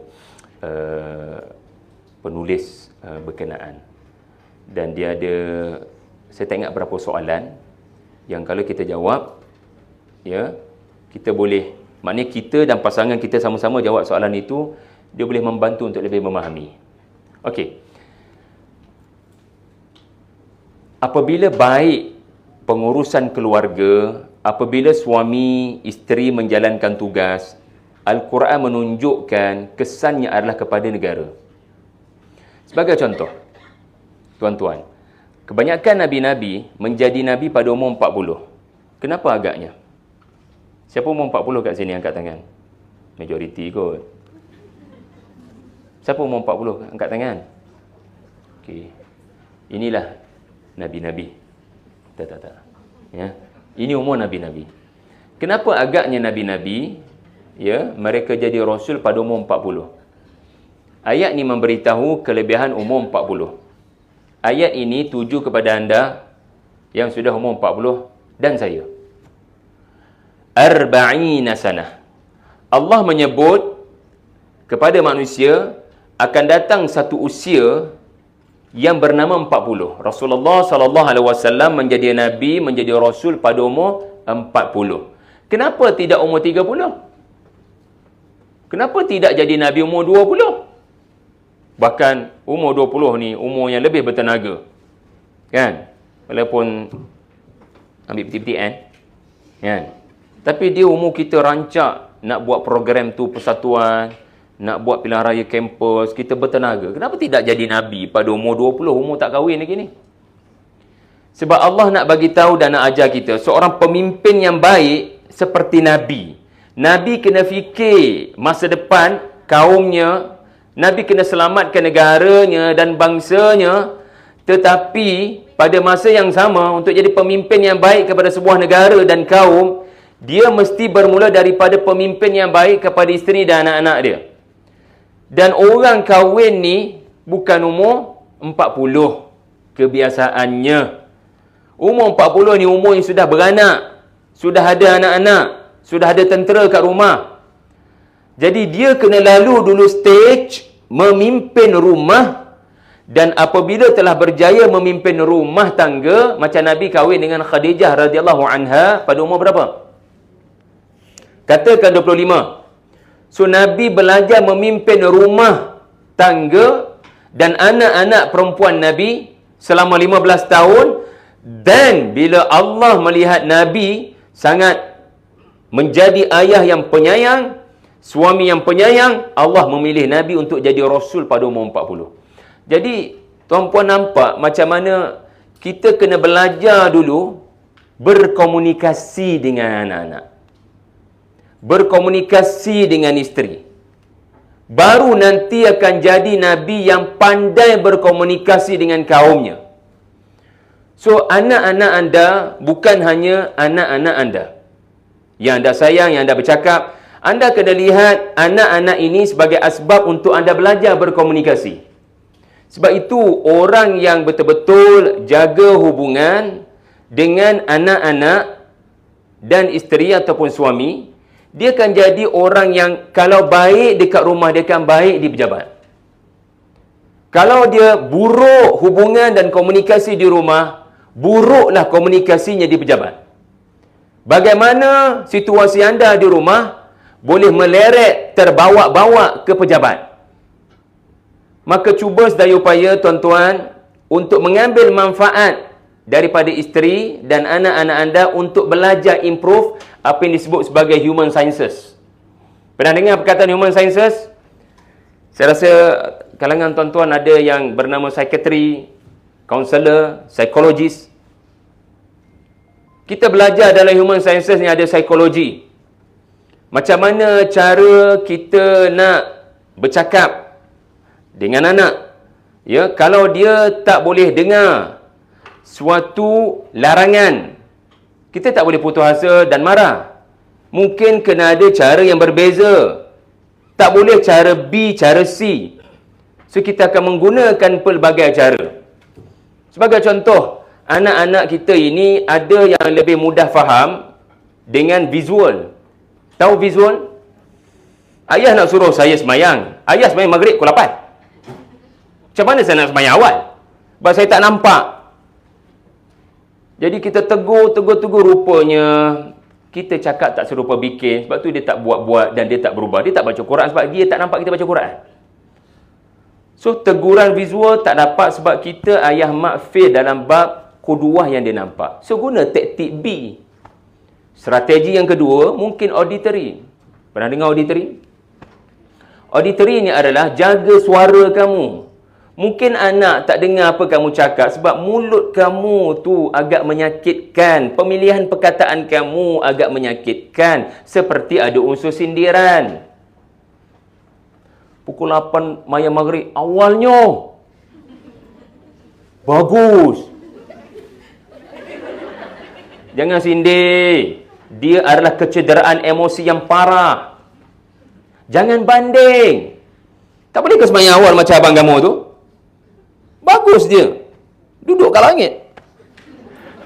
penulis berkenaan. Dan dia ada, saya tak ingat berapa soalan yang kalau kita jawab, ya, kita boleh, maknanya kita dan pasangan kita sama-sama jawab soalan itu, dia boleh membantu untuk lebih memahami. Okey. Apabila baik pengurusan keluarga, apabila suami isteri menjalankan tugas, Al-Quran menunjukkan kesannya adalah kepada negara. Sebagai contoh, tuan-tuan, kebanyakan nabi-nabi menjadi nabi pada umur 40. Kenapa agaknya? Siapa umur 40 kat sini angkat tangan? Majoriti kot. Siapa umur 40 angkat tangan? Okey. Inilah nabi-nabi. Tak. Ya. Ini umur nabi-nabi. Kenapa agaknya nabi-nabi, ya, mereka jadi rasul pada umur 40? Ayat ni memberitahu kelebihan umur 40. Ayat ini tuju kepada anda yang sudah umur 40 dan saya. Arba'ina sanah. Allah menyebut kepada manusia akan datang satu usia yang bernama 40. Rasulullah sallallahu alaihi wasallam menjadi nabi, menjadi rasul pada umur 40. Kenapa tidak umur 30? Kenapa tidak jadi nabi umur 20? Bahkan umur 20 ni umur yang lebih bertenaga. Kan? Walaupun ambil peti-peti kan? Tapi dia umur kita rancak nak buat program tu persatuan, nak buat pilihan raya kampus, kita bertenaga. Kenapa tidak jadi Nabi pada umur 20, umur tak kahwin lagi ni? Sebab Allah nak bagi tahu dan nak ajar kita, seorang pemimpin yang baik seperti Nabi. Nabi kena fikir masa depan kaumnya, Nabi kena selamatkan negaranya dan bangsanya, tetapi pada masa yang sama, untuk jadi pemimpin yang baik kepada sebuah negara dan kaum, dia mesti bermula daripada pemimpin yang baik kepada isteri dan anak-anak dia. Dan orang kahwin ni bukan umur 40 kebiasaannya. Umur 40 ni umur yang sudah beranak, sudah ada anak-anak, sudah ada tentera kat rumah. Jadi dia kena lalu dulu stage memimpin rumah, dan apabila telah berjaya memimpin rumah tangga, macam Nabi kahwin dengan Khadijah radhiyallahu anha pada umur berapa? Katakan 25. So Nabi belajar memimpin rumah tangga dan anak-anak perempuan Nabi selama 15 tahun. Dan bila Allah melihat Nabi sangat menjadi ayah yang penyayang, suami yang penyayang, Allah memilih Nabi untuk jadi Rasul pada umur 40. Jadi, tuan-puan nampak macam mana kita kena belajar dulu berkomunikasi dengan anak-anak. Berkomunikasi dengan isteri. Baru nanti akan jadi Nabi yang pandai berkomunikasi dengan kaumnya. So, anak-anak anda bukan hanya anak-anak anda yang anda sayang, yang anda bercakap. Anda kena lihat anak-anak ini sebagai asbab untuk anda belajar berkomunikasi. Sebab itu, orang yang betul-betul jaga hubungan dengan anak-anak dan isteri ataupun suami, dia akan jadi orang yang kalau baik dekat rumah, dia akan baik di pejabat. Kalau dia buruk hubungan dan komunikasi di rumah, buruklah komunikasinya di pejabat. Bagaimana situasi anda di rumah boleh meleret terbawa-bawa ke pejabat. Maka cuba sedaya upaya tuan-tuan untuk mengambil manfaat daripada isteri dan anak-anak anda untuk belajar improve apa yang disebut sebagai human sciences. Pernah dengar perkataan human sciences? Saya rasa kalangan tuan-tuan ada yang bernama psikiatri, kaunselor, psikologis. Kita belajar dalam human sciences ni ada psikologi. Macam mana cara kita nak bercakap dengan anak. Ya, kalau dia tak boleh dengar suatu larangan, kita tak boleh putus asa dan marah. Mungkin kena ada cara yang berbeza. Tak boleh cara B, cara C. So, kita akan menggunakan pelbagai cara. Sebagai contoh, anak-anak kita ini ada yang lebih mudah faham dengan visual. Tahu visual? Ayah nak suruh saya semayang. Ayah semayang maghrib pukul 8. Macam mana saya nak semayang awal? Sebab saya tak nampak. Jadi kita tegur rupanya kita cakap tak serupa bikin. Sebab tu dia tak buat-buat dan dia tak berubah. Dia tak baca Quran sebab dia tak nampak kita baca Quran. So, teguran visual tak dapat sebab kita ayah mak fail dalam bab kuduah yang dia nampak. So, guna taktik B. Strategi yang kedua, mungkin auditory. Pernah dengar auditory? Auditory ni adalah jaga suara kamu. Mungkin anak tak dengar apa kamu cakap sebab mulut kamu tu agak menyakitkan. Pemilihan perkataan kamu agak menyakitkan. Seperti ada unsur sindiran. Pukul 8 maya maghrib awalnya bagus. Jangan sindir. Dia adalah kecederaan emosi yang parah. Jangan banding. Tak boleh ke sembahyang awal macam abang kamu tu? Bagus dia. Duduk kat langit.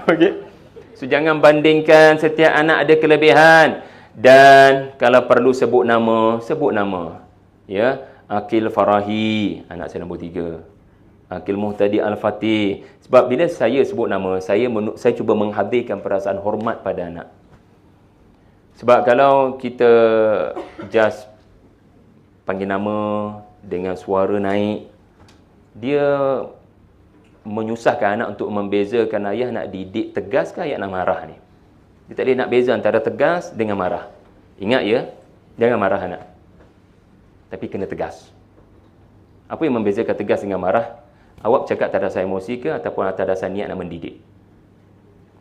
Okey. So, jangan bandingkan. Setiap anak ada kelebihan. Dan kalau perlu sebut nama, sebut nama. Ya, Aqil Farahi, anak saya nombor 3. Aqil Muhtadi Al-Fatih. Sebab bila saya sebut nama, saya cuba menghadirkan perasaan hormat pada anak. Sebab kalau kita just panggil nama dengan suara naik, dia menyusahkan anak untuk membezakan ayah nak didik tegas ke ayah nak marah ni. Dia tak boleh nak beza antara tegas dengan marah. Ingat ya, jangan marah anak. Tapi kena tegas. Apa yang membezakan tegas dengan marah? Awak cakap tak ada dasar emosi ke ataupun atas dasar niat nak mendidik?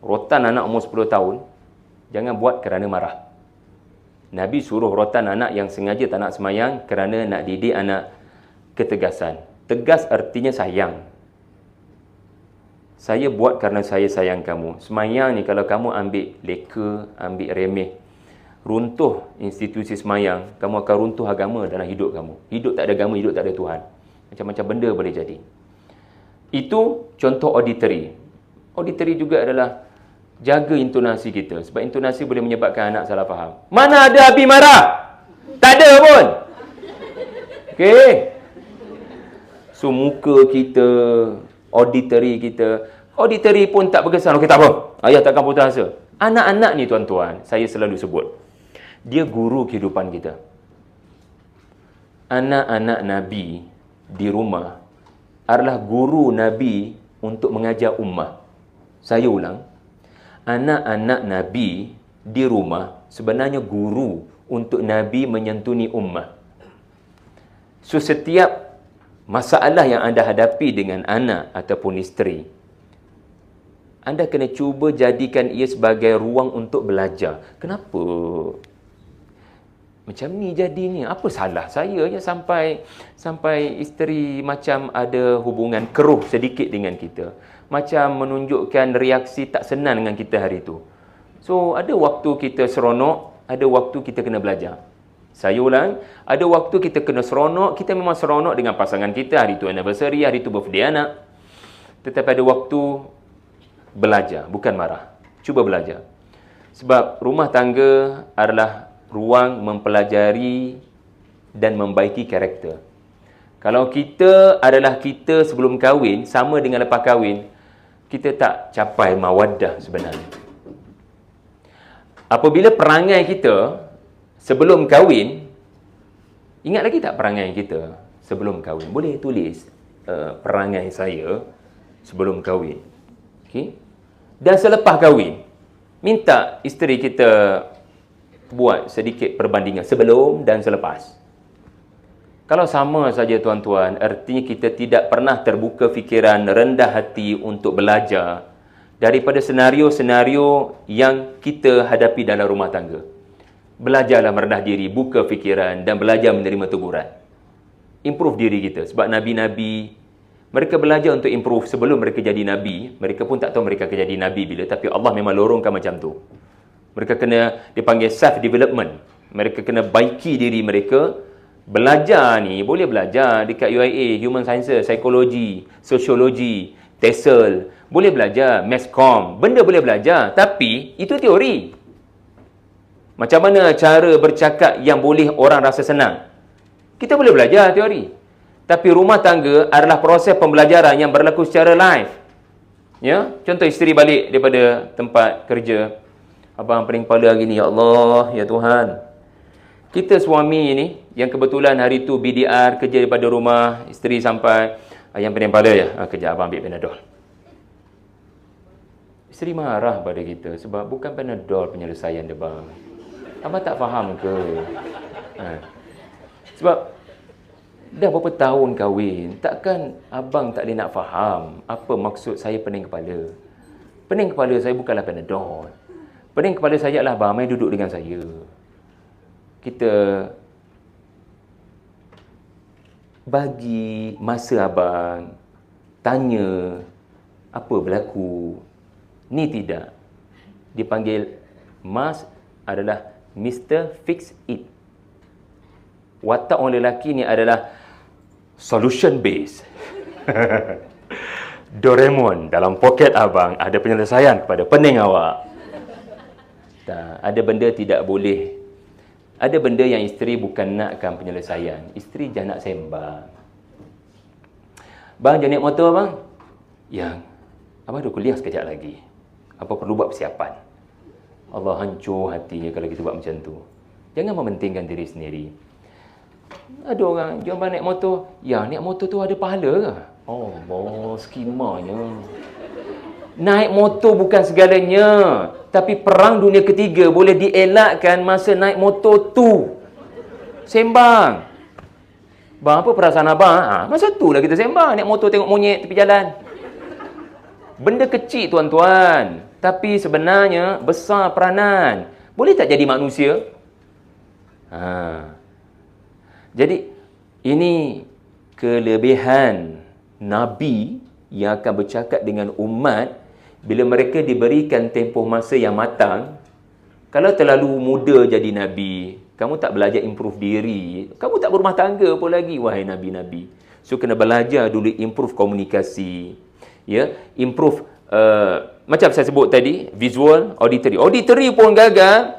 Rotan anak umur 10 tahun, jangan buat kerana marah. Nabi suruh rotan anak yang sengaja tak nak semayang kerana nak didik anak ketegasan. Tegas artinya sayang. Saya buat kerana saya sayang kamu. Semayang ni kalau kamu ambil leka, ambil remeh, runtuh institusi semayang, kamu akan runtuh agama dalam hidup kamu. Hidup tak ada agama, hidup tak ada Tuhan. Macam-macam benda boleh jadi. Itu contoh auditory. Auditory juga adalah jaga intonasi kita. Sebab intonasi boleh menyebabkan anak salah faham. Mana ada Abi marah? Tak ada pun. Okey. So, muka kita, auditory pun tak berkesan. Okey, tak apa. Ayah takkan putus asa. Anak-anak ni tuan-tuan, saya selalu sebut, dia guru kehidupan kita. Anak-anak Nabi di rumah adalah guru Nabi untuk mengajar ummah. Saya ulang, anak-anak Nabi di rumah sebenarnya guru untuk Nabi menyantuni ummah. So, setiap masalah yang anda hadapi dengan anak ataupun isteri, anda kena cuba jadikan ia sebagai ruang untuk belajar. Kenapa macam ni jadi ni? Apa salah saya je sampai isteri macam ada hubungan keruh sedikit dengan kita. Macam menunjukkan reaksi tak senang dengan kita hari itu. So, ada waktu kita seronok, ada waktu kita kena belajar. Saya ulang, ada waktu kita kena seronok, kita memang seronok dengan pasangan kita, hari itu anniversary, hari itu birthday anak. Tetapi ada waktu belajar, bukan marah. Cuba belajar. Sebab rumah tangga adalah ruang mempelajari dan membaiki karakter. Kalau kita adalah kita sebelum kahwin, sama dengan lepas kahwin, kita tak capai mawaddah sebenarnya. Apabila perangai kita sebelum kahwin, ingat lagi tak perangai kita sebelum kahwin? Boleh tulis perangai saya sebelum kahwin. Okay? Dan selepas kahwin, minta isteri kita buat sedikit perbandingan sebelum dan selepas. Kalau sama saja tuan-tuan, artinya kita tidak pernah terbuka fikiran, rendah hati untuk belajar daripada senario-senario yang kita hadapi dalam rumah tangga. Belajarlah merendah diri, buka fikiran dan belajar menerima teguran. Improve diri kita. Sebab Nabi-Nabi, mereka belajar untuk improve sebelum mereka jadi Nabi. Mereka pun tak tahu mereka akan jadi Nabi bila. Tapi Allah memang lorongkan macam tu. Mereka kena dipanggil self-development. Mereka kena baiki diri mereka. Belajar ni, boleh belajar dekat UIA, Human Sciences, Psikologi, Sosiologi, TESOL. Boleh belajar, Masscom. Benda boleh belajar. Tapi, itu teori. Macam mana cara bercakap yang boleh orang rasa senang? Kita boleh belajar teori. Tapi rumah tangga adalah proses pembelajaran yang berlaku secara live. Ya, contoh isteri balik daripada tempat kerja. Abang pening kepala hari ni, ya Allah, ya Tuhan. Kita suami ni, yang kebetulan hari tu BDR, kerja daripada rumah, isteri sampai, yang pening kepala ya, kejap abang ambil Panadol. Isteri marah pada kita sebab bukan Panadol penyelesaian dia bang. Abang tak faham ke? Sebab dah berapa tahun kahwin, takkan abang tak boleh nak faham apa maksud saya pening kepala. Pening kepala saya bukanlah Panadol. Pening kepala saya adalah abang mai duduk dengan saya. Kita bagi masa abang, tanya apa berlaku. Ni tidak. Dipanggil Mas adalah Mr. Fix It. Watak orang lelaki ni adalah solution based. Doraemon, dalam poket abang ada penyelesaian kepada pening awak. Tak, ada benda tidak boleh. Ada benda yang isteri bukan nakkan penyelesaian. Isteri jangan nak sembang. Bang, jangan naik motor bang? Yang, abang ada kuliah sekejap lagi. Apa perlu buat persiapan? Allah hancur hatinya kalau kita buat macam tu. Jangan mementingkan diri sendiri. Ada orang, jom bang naik motor. Ya, naik motor tu ada pahala ke? Oh, skemanya. Naik motor bukan segalanya. Tapi perang dunia ketiga boleh dielakkan masa naik motor tu. Sembang. Bang, apa perasaan abang? Masa tu lah kita sembang, naik motor tengok monyet tepi jalan. Benda kecil tuan-tuan, tapi sebenarnya besar peranan. Boleh tak jadi manusia? Jadi ini kelebihan Nabi yang akan bercakap dengan umat bila mereka diberikan tempoh masa yang matang. Kalau terlalu muda jadi Nabi, kamu tak belajar improve diri, kamu tak berumah tangga pun lagi, wahai Nabi-Nabi. So, kena belajar dulu improve komunikasi. Ya, improve, macam saya sebut tadi, visual, auditory. Auditory pun gagal.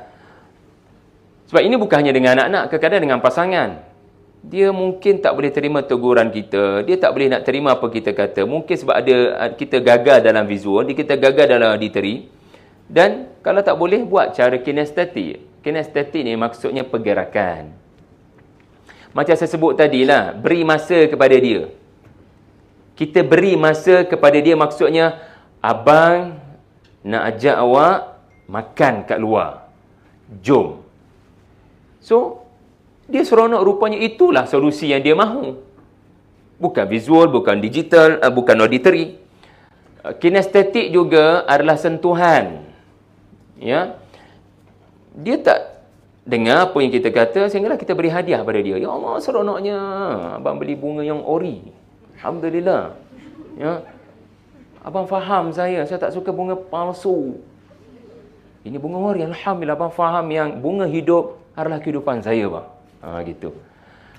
Sebab ini bukan hanya dengan anak-anak, kadang-kadang dengan pasangan. Dia mungkin tak boleh terima teguran kita, dia tak boleh nak terima apa kita kata. Mungkin sebab kita gagal dalam visual, kita gagal dalam auditory. Dan kalau tak boleh, buat cara kinestetik. Kinestetik ni maksudnya pergerakan. Macam saya sebut tadilah, beri masa kepada dia. Kita beri masa kepada dia maksudnya, abang nak ajak awak makan kat luar. Jom. So, dia seronok rupanya, itulah solusi yang dia mahu. Bukan visual, bukan digital, bukan auditory. Kinestetik juga adalah sentuhan. Ya, dia tak dengar apa yang kita kata, sehinggalah kita beri hadiah pada dia. Ya Allah, seronoknya abang beli bunga yang ori. Alhamdulillah. Ya, abang faham saya tak suka bunga palsu. Ini bunga ori. Alhamdulillah, abang faham yang bunga hidup adalah kehidupan saya, bang. Gitu.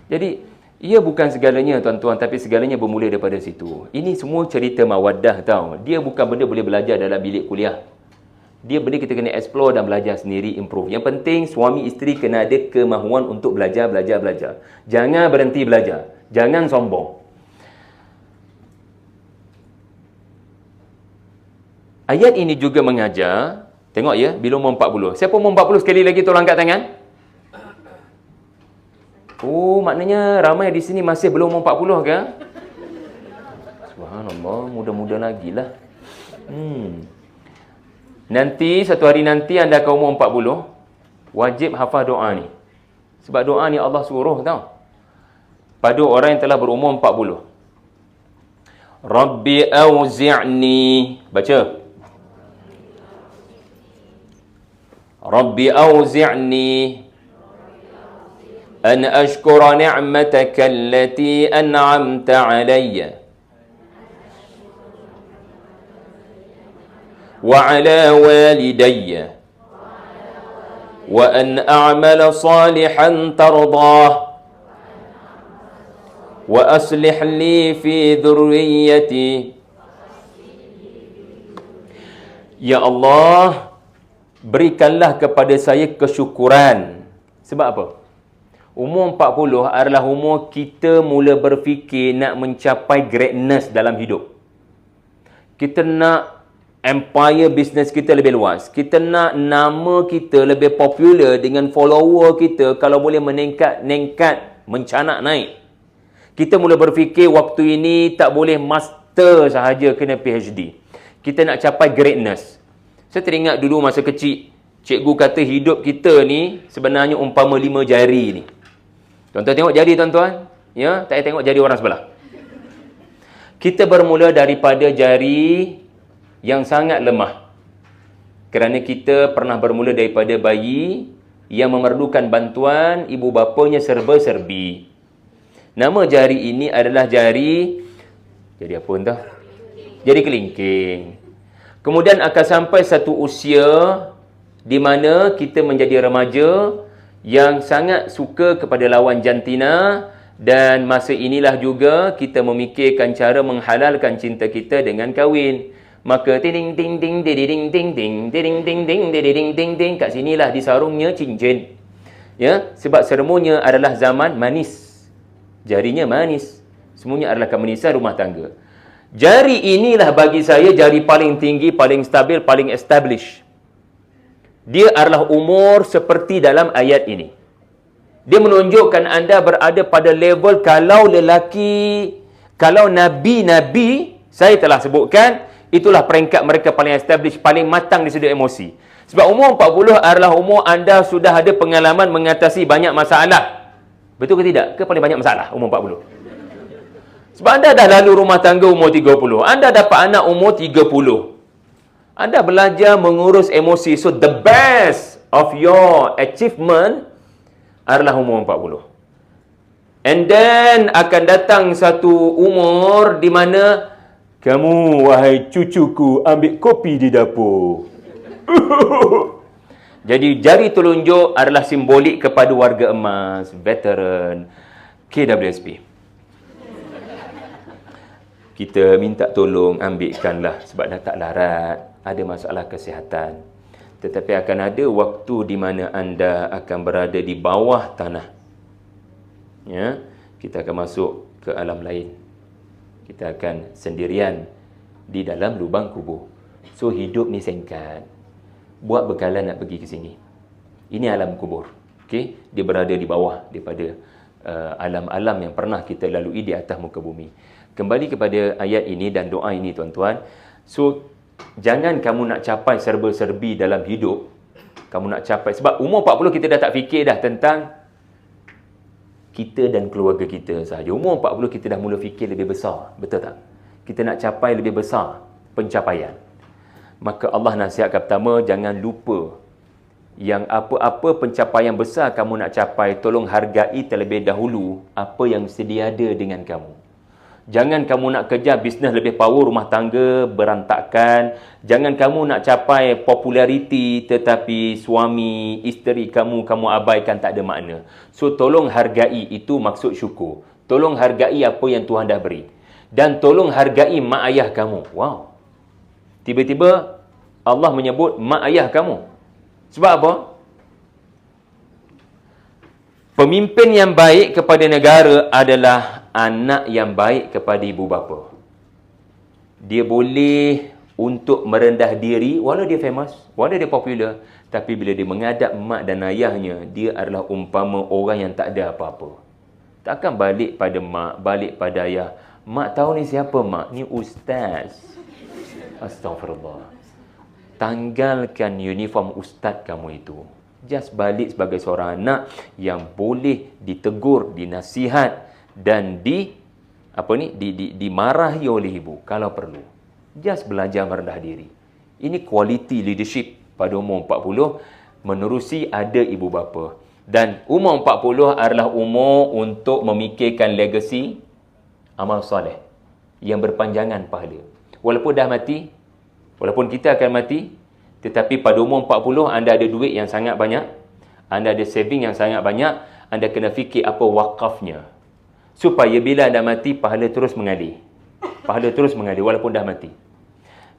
Jadi, ia bukan segalanya, tuan-tuan, tapi segalanya bermula daripada situ. Ini semua cerita mawaddah, tau. Dia bukan benda boleh belajar dalam bilik kuliah. Dia benda kita kena explore dan belajar sendiri, improve. Yang penting, suami isteri kena ada kemahuan untuk belajar. Jangan berhenti belajar. Jangan sombong. Ayat ini juga mengajar, tengok ya, bila umur 40. Siapa umur 40 sekali lagi tolong angkat tangan? Oh, maknanya ramai di sini masih belum umur 40 ke? Subhanallah, muda-muda lagi lah. Nanti, satu hari nanti anda akan umur 40, wajib hafal doa ni. Sebab doa ni Allah suruh, tau. Pada orang yang telah berumur 40. Rabbi auzi'ni. Baca. Rabbi auzi'ni an ashkura ni'mataka allati an'amta alayya wa ala walidayya wa an a'mala salihan tardah wa aslih li fi dhurriyyati. Ya Allah, berikanlah kepada saya kesyukuran. Sebab apa? Umur 40 adalah umur kita mula berfikir nak mencapai greatness dalam hidup. Kita nak empire bisnes kita lebih luas. Kita nak nama kita lebih popular dengan follower kita kalau boleh meningkat, mencanak naik. Kita mula berfikir waktu ini tak boleh master sahaja, kena PhD. Kita nak capai greatness. Saya teringat dulu masa kecil, cikgu kata hidup kita ni sebenarnya umpama 5 jari ni. Tuan-tuan tengok jari, tuan-tuan. Ya, tak payah tengok jari orang sebelah. Kita bermula daripada jari yang sangat lemah. Kerana kita pernah bermula daripada bayi yang memerlukan bantuan ibu bapanya serba-serbi. Nama jari ini adalah jari apa entah? Jari kelingking. Kemudian akan sampai satu usia di mana kita menjadi remaja yang sangat suka kepada lawan jantina, dan masa inilah juga kita memikirkan cara menghalalkan cinta kita dengan kahwin. Maka ting ting ting ding ding ding ding ding ding ding ding ding, kat sinilah disarungnya cincin. Ya, sebab seremonya adalah zaman manis. Jarinya manis. Semuanya adalah kemanisan rumah tangga. Jari inilah bagi saya jari paling tinggi, paling stabil, paling established. Dia adalah umur seperti dalam ayat ini. Dia menunjukkan anda berada pada level kalau lelaki, kalau nabi-nabi, saya telah sebutkan, itulah peringkat mereka paling established, paling matang di sudut emosi. Sebab umur 40 adalah umur anda sudah ada pengalaman mengatasi banyak masalah. Betul ke tidak? Ke paling banyak masalah umur 40? Sebab anda dah lalu rumah tangga umur 30. Anda dapat anak umur 30. Anda belajar mengurus emosi. So, the best of your achievement adalah umur 40. And then, akan datang satu umur di mana kamu, wahai cucuku, ambil kopi di dapur. Jadi, jari telunjuk adalah simbolik kepada warga emas, veteran, KWSP. Kita minta tolong ambilkanlah sebab dah tak larat, ada masalah kesihatan. Tetapi akan ada waktu di mana anda akan berada di bawah tanah. Ya, kita akan masuk ke alam lain. Kita akan sendirian di dalam lubang kubur. So, hidup ni singkat. Buat bekalan nak pergi ke sini. Ini alam kubur. Okay? Dia berada di bawah daripada alam-alam yang pernah kita lalui di atas muka bumi. Kembali kepada ayat ini dan doa ini, tuan-tuan. So, jangan kamu nak capai serba-serbi dalam hidup. Kamu nak capai. Sebab umur 40 kita dah tak fikir dah tentang kita dan keluarga kita sahaja. Umur 40 kita dah mula fikir lebih besar. Betul tak? Kita nak capai lebih besar pencapaian. Maka Allah nasihatkan pertama, jangan lupa yang apa-apa pencapaian besar kamu nak capai, tolong hargai terlebih dahulu apa yang sedia ada dengan kamu. Jangan kamu nak kejar bisnes lebih power, rumah tangga berantakan. Jangan kamu nak capai populariti tetapi suami, isteri kamu abaikan, tak ada makna. So, tolong hargai, itu maksud syukur. Tolong hargai apa yang Tuhan dah beri. Dan tolong hargai mak ayah kamu. Wow. Tiba-tiba Allah menyebut mak ayah kamu. Sebab apa? Pemimpin yang baik kepada negara adalah anak yang baik kepada ibu bapa. Dia boleh untuk merendah diri, walau dia famous, walau dia popular, tapi bila dia menghadap mak dan ayahnya, dia adalah umpama orang yang tak ada apa-apa. Takkan balik pada mak, balik pada ayah. Mak tahu ni siapa mak? Ni ustaz. Astaghfirullah. Tanggalkan uniform ustaz kamu itu. Just balik sebagai seorang anak yang boleh ditegur, dinasihat dan dimarahi oleh ibu kalau perlu. Just belajar merendah diri. Ini quality leadership pada umur 40 menerusi ada ibu bapa. Dan umur 40 adalah umur untuk memikirkan legacy amal soleh yang berpanjangan pahala. Walaupun dah mati, walaupun kita akan mati, tetapi pada umur 40 anda ada duit yang sangat banyak, anda ada saving yang sangat banyak, anda kena fikir apa wakafnya. Supaya bila anda mati, pahala terus mengalir. Pahala terus mengalir walaupun dah mati.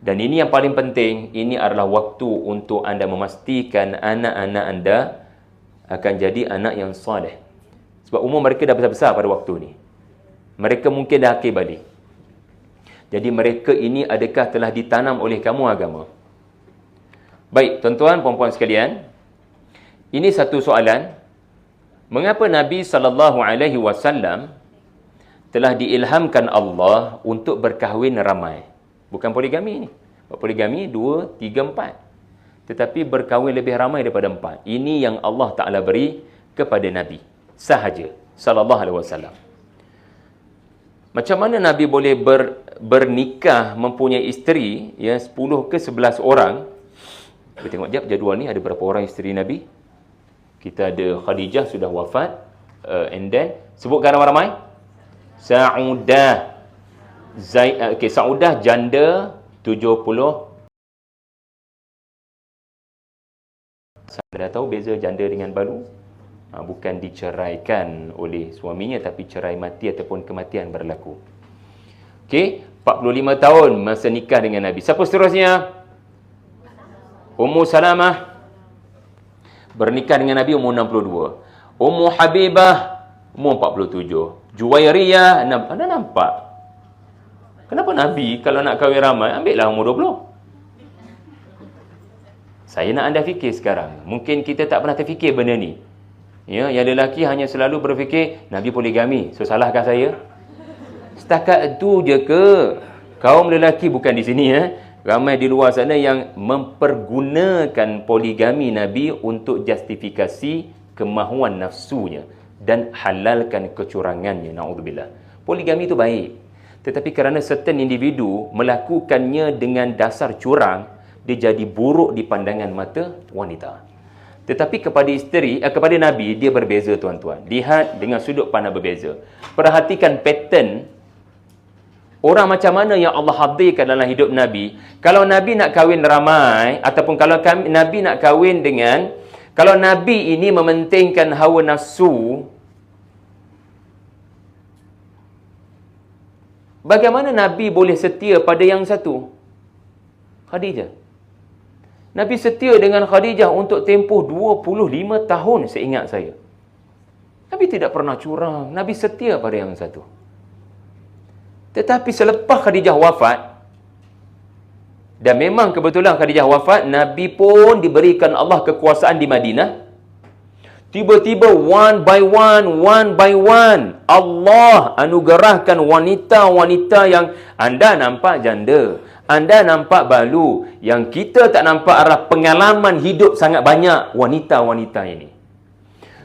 Dan ini yang paling penting, ini adalah waktu untuk anda memastikan anak-anak anda akan jadi anak yang soleh. Sebab umur mereka dah besar-besar pada waktu ni. Mereka mungkin dah akhir balik. Jadi mereka ini adakah telah ditanam oleh kamu agama? Baik, tuan-tuan, puan-puan sekalian. Ini satu soalan. Mengapa Nabi SAW telah diilhamkan Allah untuk berkahwin ramai? Bukan poligami ni. Poligami 2, 3, 4. Tetapi berkahwin lebih ramai daripada 4. Ini yang Allah Ta'ala beri kepada Nabi sahaja SAW. Macam mana Nabi boleh bernikah, mempunyai isteri, ya, 10 ke 11 orang? Kita tengok jap jadual ni ada berapa orang isteri Nabi. Kita ada Khadijah sudah wafat, and then sebutkan ramai-ramai. Saudah, Saudah janda 70. Saya dah tahu beza janda dengan balu. Bukan diceraikan oleh suaminya, tapi cerai mati ataupun kematian berlaku. Okey, 45 tahun masa nikah dengan Nabi. Siapa seterusnya? Ummu Salamah bernikah dengan Nabi umur 62. Ummu Habibah umur 47. Juwairiyah, anda nampak? Kenapa Nabi kalau nak kahwin ramai, ambillah umur 20? Saya nak anda fikir sekarang. Mungkin kita tak pernah terfikir benda ni. Ya, yang lelaki hanya selalu berfikir Nabi poligami. So, salahkah saya? Setakat itu je ke? Kaum lelaki bukan di sini, ramai di luar sana yang mempergunakan poligami Nabi untuk justifikasi kemahuan nafsunya. dan halalkan kecurangannya. Na'udzubillah. Poligami itu baik. Tetapi kerana certain individu melakukannya dengan dasar curang, dia jadi buruk di pandangan mata wanita. Tetapi kepada isteri, kepada Nabi, dia berbeza tuan-tuan. Lihat dengan sudut pandang berbeza. Perhatikan pattern orang macam mana yang Allah hadirkan dalam hidup Nabi. Kalau Nabi nak kahwin ramai, ataupun kalau Nabi nak kahwin dengan, kalau Nabi ini mementingkan hawa nafsu, bagaimana Nabi boleh setia pada yang satu? Khadijah. Nabi setia dengan Khadijah untuk tempoh 25 tahun, seingat saya. Nabi tidak pernah curang. Nabi setia pada yang satu. Tetapi selepas Khadijah wafat, dan memang kebetulan Khadijah wafat, Nabi pun diberikan Allah kekuasaan di Madinah. Tiba-tiba one by one, Allah anugerahkan wanita-wanita yang anda nampak janda, anda nampak balu, yang kita tak nampak adalah pengalaman hidup sangat banyak wanita-wanita ini.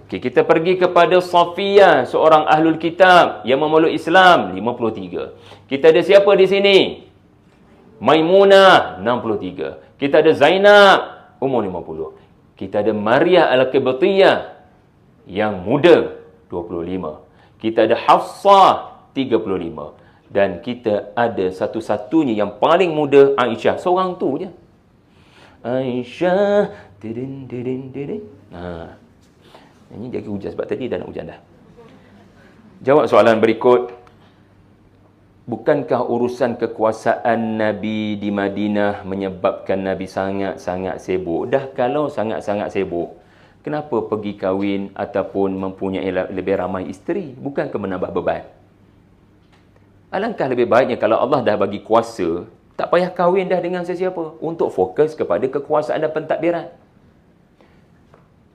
Okay, kita pergi kepada Safiyah, seorang ahlul kitab yang memeluk Islam, 53. Kita ada siapa di sini? Maimunah, 63. Kita ada Zainab, umur 50. Kita ada Maryah Al-Qibtiyah yang muda, 25. Kita ada Hafsah, 35. Dan kita ada satu-satunya yang paling muda, Aisyah. Seorang tu je. Aisyah. Ini jaga hujan sebab tadi dah nak hujan dah. Jawab soalan berikut. Bukankah urusan kekuasaan Nabi di Madinah menyebabkan Nabi sangat-sangat sibuk? Dah kalau sangat-sangat sibuk, kenapa pergi kahwin ataupun mempunyai lebih ramai isteri? Bukankah menambah beban? Alangkah lebih baiknya kalau Allah dah bagi kuasa, tak payah kahwin dah dengan sesiapa, untuk fokus kepada kekuasaan dan pentadbiran.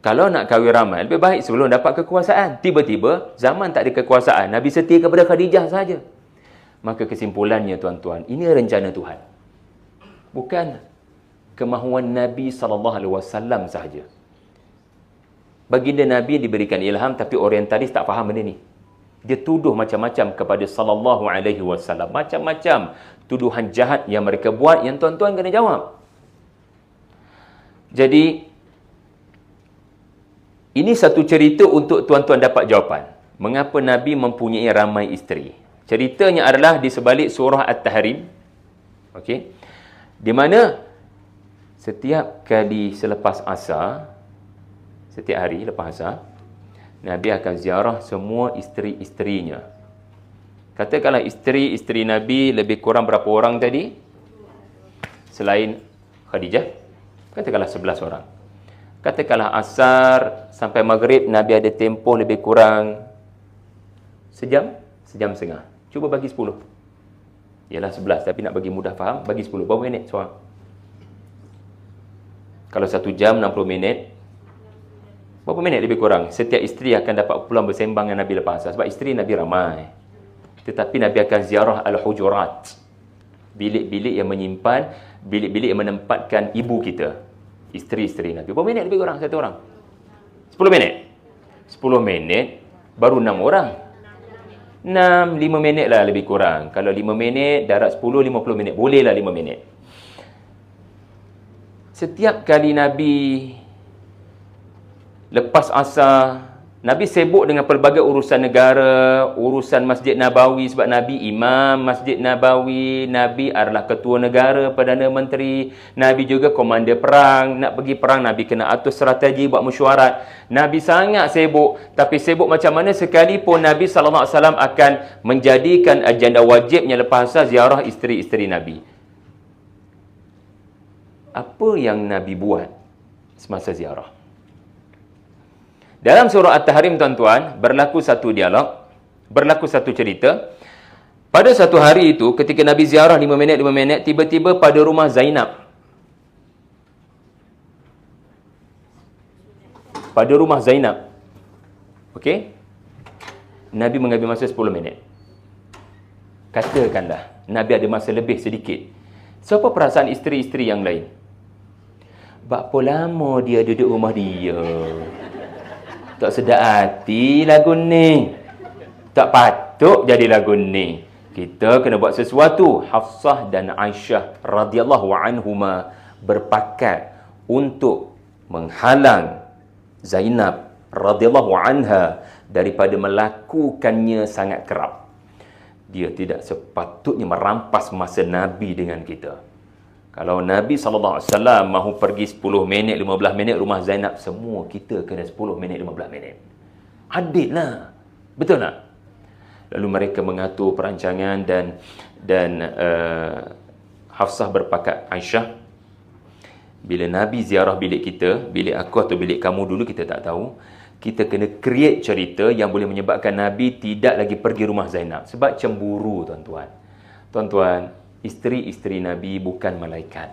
Kalau nak kahwin ramai, lebih baik sebelum dapat kekuasaan. Tiba-tiba, zaman tak ada kekuasaan, Nabi setia kepada Khadijah saja. Maka kesimpulannya tuan-tuan, ini rencana Tuhan. Bukan kemahuan Nabi SAW sahaja. Baginda Nabi diberikan ilham, tapi orientalis tak faham benda ni. Dia tuduh macam-macam kepada SAW. Macam-macam tuduhan jahat yang mereka buat, yang tuan-tuan kena jawab. Jadi, ini satu cerita untuk tuan-tuan dapat jawapan. Mengapa Nabi mempunyai ramai isteri? Ceritanya adalah di sebalik surah At-Tahrim. Okey. Di mana setiap kali selepas asar, setiap hari lepas asar, Nabi akan ziarah semua isteri-isterinya. Katakanlah isteri-isteri Nabi lebih kurang berapa orang tadi? Selain Khadijah, katakanlah 11 orang. Katakanlah asar sampai maghrib, Nabi ada tempoh lebih kurang sejam setengah. Cuba bagi 10. Ialah 11, tapi nak bagi mudah faham, bagi 10. Berapa minit seorang? Kalau 1 jam, 60 minit. Berapa minit lebih kurang? Setiap isteri akan dapat peluang bersembang dengan Nabi lepas asar. Sebab isteri Nabi ramai. Tetapi Nabi akan ziarah al-hujurat. Bilik-bilik yang menyimpan, bilik-bilik yang menempatkan ibu kita. Isteri-isteri Nabi. Berapa minit lebih kurang satu orang? 10 minit. 10 minit, baru 6 orang. 5 minit lah lebih kurang. Kalau 5 minit, darat 10, 50 minit. Bolehlah 5 minit. Setiap kali Nabi lepas asar, Nabi sibuk dengan pelbagai urusan negara, urusan Masjid Nabawi, sebab Nabi imam Masjid Nabawi, Nabi adalah ketua negara, Perdana Menteri, Nabi juga komander perang. Nak pergi perang, Nabi kena atur strategi, buat mesyuarat. Nabi sangat sibuk, tapi sibuk macam mana sekalipun Nabi SAW akan menjadikan agenda wajibnya lepas asar ziarah isteri-isteri Nabi. Apa yang Nabi buat semasa ziarah? Dalam surah At-Tahrim tuan-tuan, berlaku satu dialog, berlaku satu cerita. Pada satu hari itu, ketika Nabi ziarah 5 minit, tiba-tiba pada rumah Zainab. Pada rumah Zainab. Okey? Nabi mengambil masa 10 minit. Katakanlah, Nabi ada masa lebih sedikit. Siapa perasaan isteri-isteri yang lain? Berapa lama dia duduk rumah dia? Tak sedap hati lagu ni. Tak patut jadi lagu ni. Kita kena buat sesuatu. Hafsah dan Aisyah radhiyallahu anhuma berpakat untuk menghalang Zainab radhiyallahu anha daripada melakukannya sangat kerap. Dia tidak sepatutnya merampas masa Nabi dengan kita. Kalau Nabi SAW mahu pergi 10 minit, 15 minit rumah Zainab, semua kita kena 10 minit, 15 minit. Adil lah. Betul tak? Lalu mereka mengatur perancangan dan Hafsah berpakat Aisyah, bila Nabi ziarah bilik kita, bilik aku atau bilik kamu dulu, kita tak tahu, kita kena create cerita yang boleh menyebabkan Nabi tidak lagi pergi rumah Zainab. Sebab cemburu, tuan-tuan. Tuan-tuan, isteri-isteri Nabi bukan malaikat.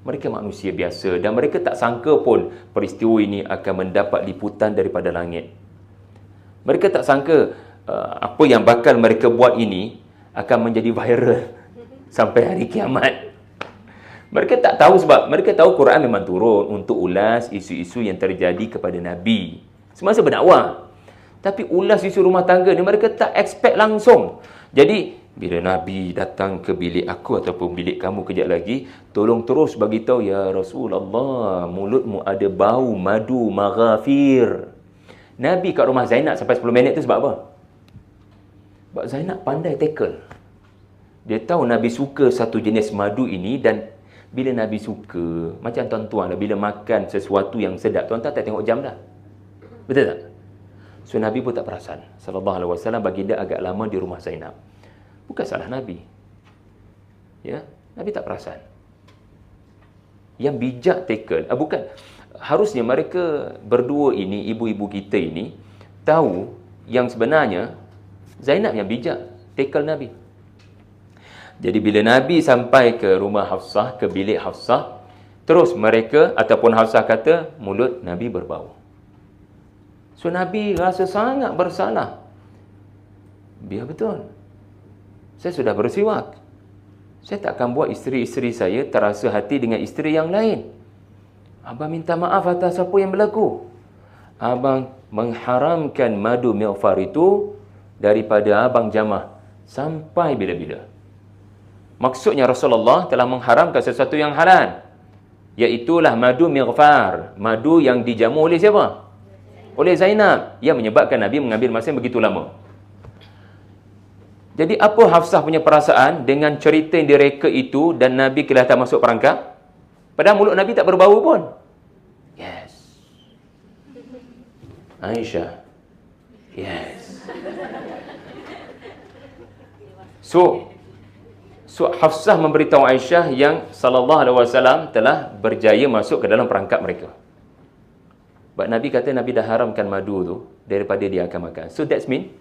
Mereka manusia biasa dan mereka tak sangka pun peristiwa ini akan mendapat liputan daripada langit. Mereka tak sangka apa yang bakal mereka buat ini akan menjadi viral sampai hari kiamat. Mereka tak tahu sebab mereka tahu Quran memang turun untuk ulas isu-isu yang terjadi kepada Nabi semasa berdakwah. Tapi ulas isu rumah tangga ni mereka tak expect langsung. Jadi bila Nabi datang ke bilik aku ataupun bilik kamu kejap lagi, tolong terus bagi tahu, ya Rasulullah, mulutmu ada bau madu maghafir. Nabi kat rumah Zainab sampai 10 minit tu sebab apa? Sebab Zainab pandai tackle. Dia tahu Nabi suka satu jenis madu ini, dan bila Nabi suka, macam tuan-tuan lah, bila makan sesuatu yang sedap, tuan-tuan tak tengok jam dah. Betul tak? So Nabi pun tak perasan. Sallallahu alaihi wasallam baginda agak lama di rumah Zainab. Bukan salah Nabi. Ya, Nabi tak perasan. Yang bijak tackle, bukan. Harusnya mereka berdua ini, ibu-ibu kita ini, tahu yang sebenarnya Zainab yang bijak tackle Nabi. Jadi bila Nabi sampai ke rumah Hafsah, ke bilik Hafsah, terus mereka ataupun Hafsah kata mulut Nabi berbau. So Nabi rasa sangat bersalah. Biar betul. Saya sudah bersiwak. Saya tak akan buat isteri-isteri saya terasa hati dengan isteri yang lain. Abang minta maaf atas apa yang berlaku. Abang mengharamkan madu mighfar itu daripada abang jamah sampai bila-bila. Maksudnya Rasulullah telah mengharamkan sesuatu yang halal, iaitulah madu mighfar, madu yang dijamu oleh siapa? Oleh Zainab, yang menyebabkan Nabi mengambil masa yang begitu lama. Jadi apa Hafsah punya perasaan dengan cerita yang direka itu dan Nabi kelihatan masuk perangkap? Padahal mulut Nabi tak berbau pun. Yes. Aisyah. Yes. So Hafsah memberitahu Aisyah yang sallallahu alaihi wasallam telah berjaya masuk ke dalam perangkap mereka. Sebab Nabi kata Nabi dah haramkan madu tu daripada dia akan makan. So that's mean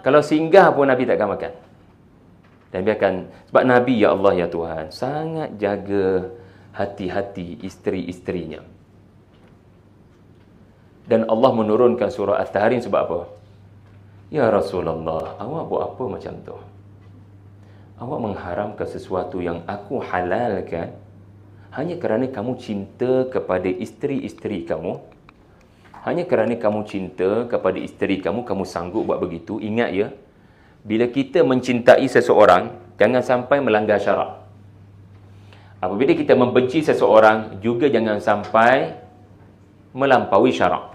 kalau singgah pun Nabi tak akan makan. Dan biarkan, sebab Nabi, ya Allah ya Tuhan, sangat jaga hati-hati isteri-isterinya. Dan Allah menurunkan surah At-Tahrim sebab apa? Ya Rasulullah, awak buat apa macam tu? Awak mengharamkan sesuatu yang aku halalkan hanya kerana kamu cinta kepada isteri-isteri kamu. Hanya kerana kamu cinta kepada isteri kamu, kamu sanggup buat begitu. Ingat ya, bila kita mencintai seseorang, jangan sampai melanggar syarak. Apabila kita membenci seseorang, juga jangan sampai melampaui syarak.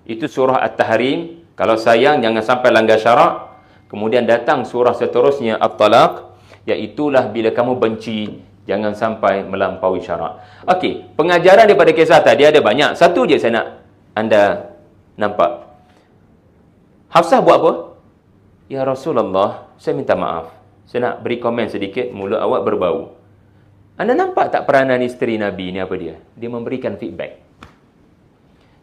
Itu surah At-Tahrim. Kalau sayang, jangan sampai langgar syarak. Kemudian datang surah seterusnya, At-Talaq, iaitulah bila kamu benci, jangan sampai melampaui syarak. Okey, pengajaran daripada kisah tadi ada banyak. Satu je saya nak anda nampak. Hafsah buat apa? Ya Rasulullah, saya minta maaf. Saya nak beri komen sedikit, mulut awak berbau. Anda nampak tak peranan isteri Nabi ni apa dia? Dia memberikan feedback.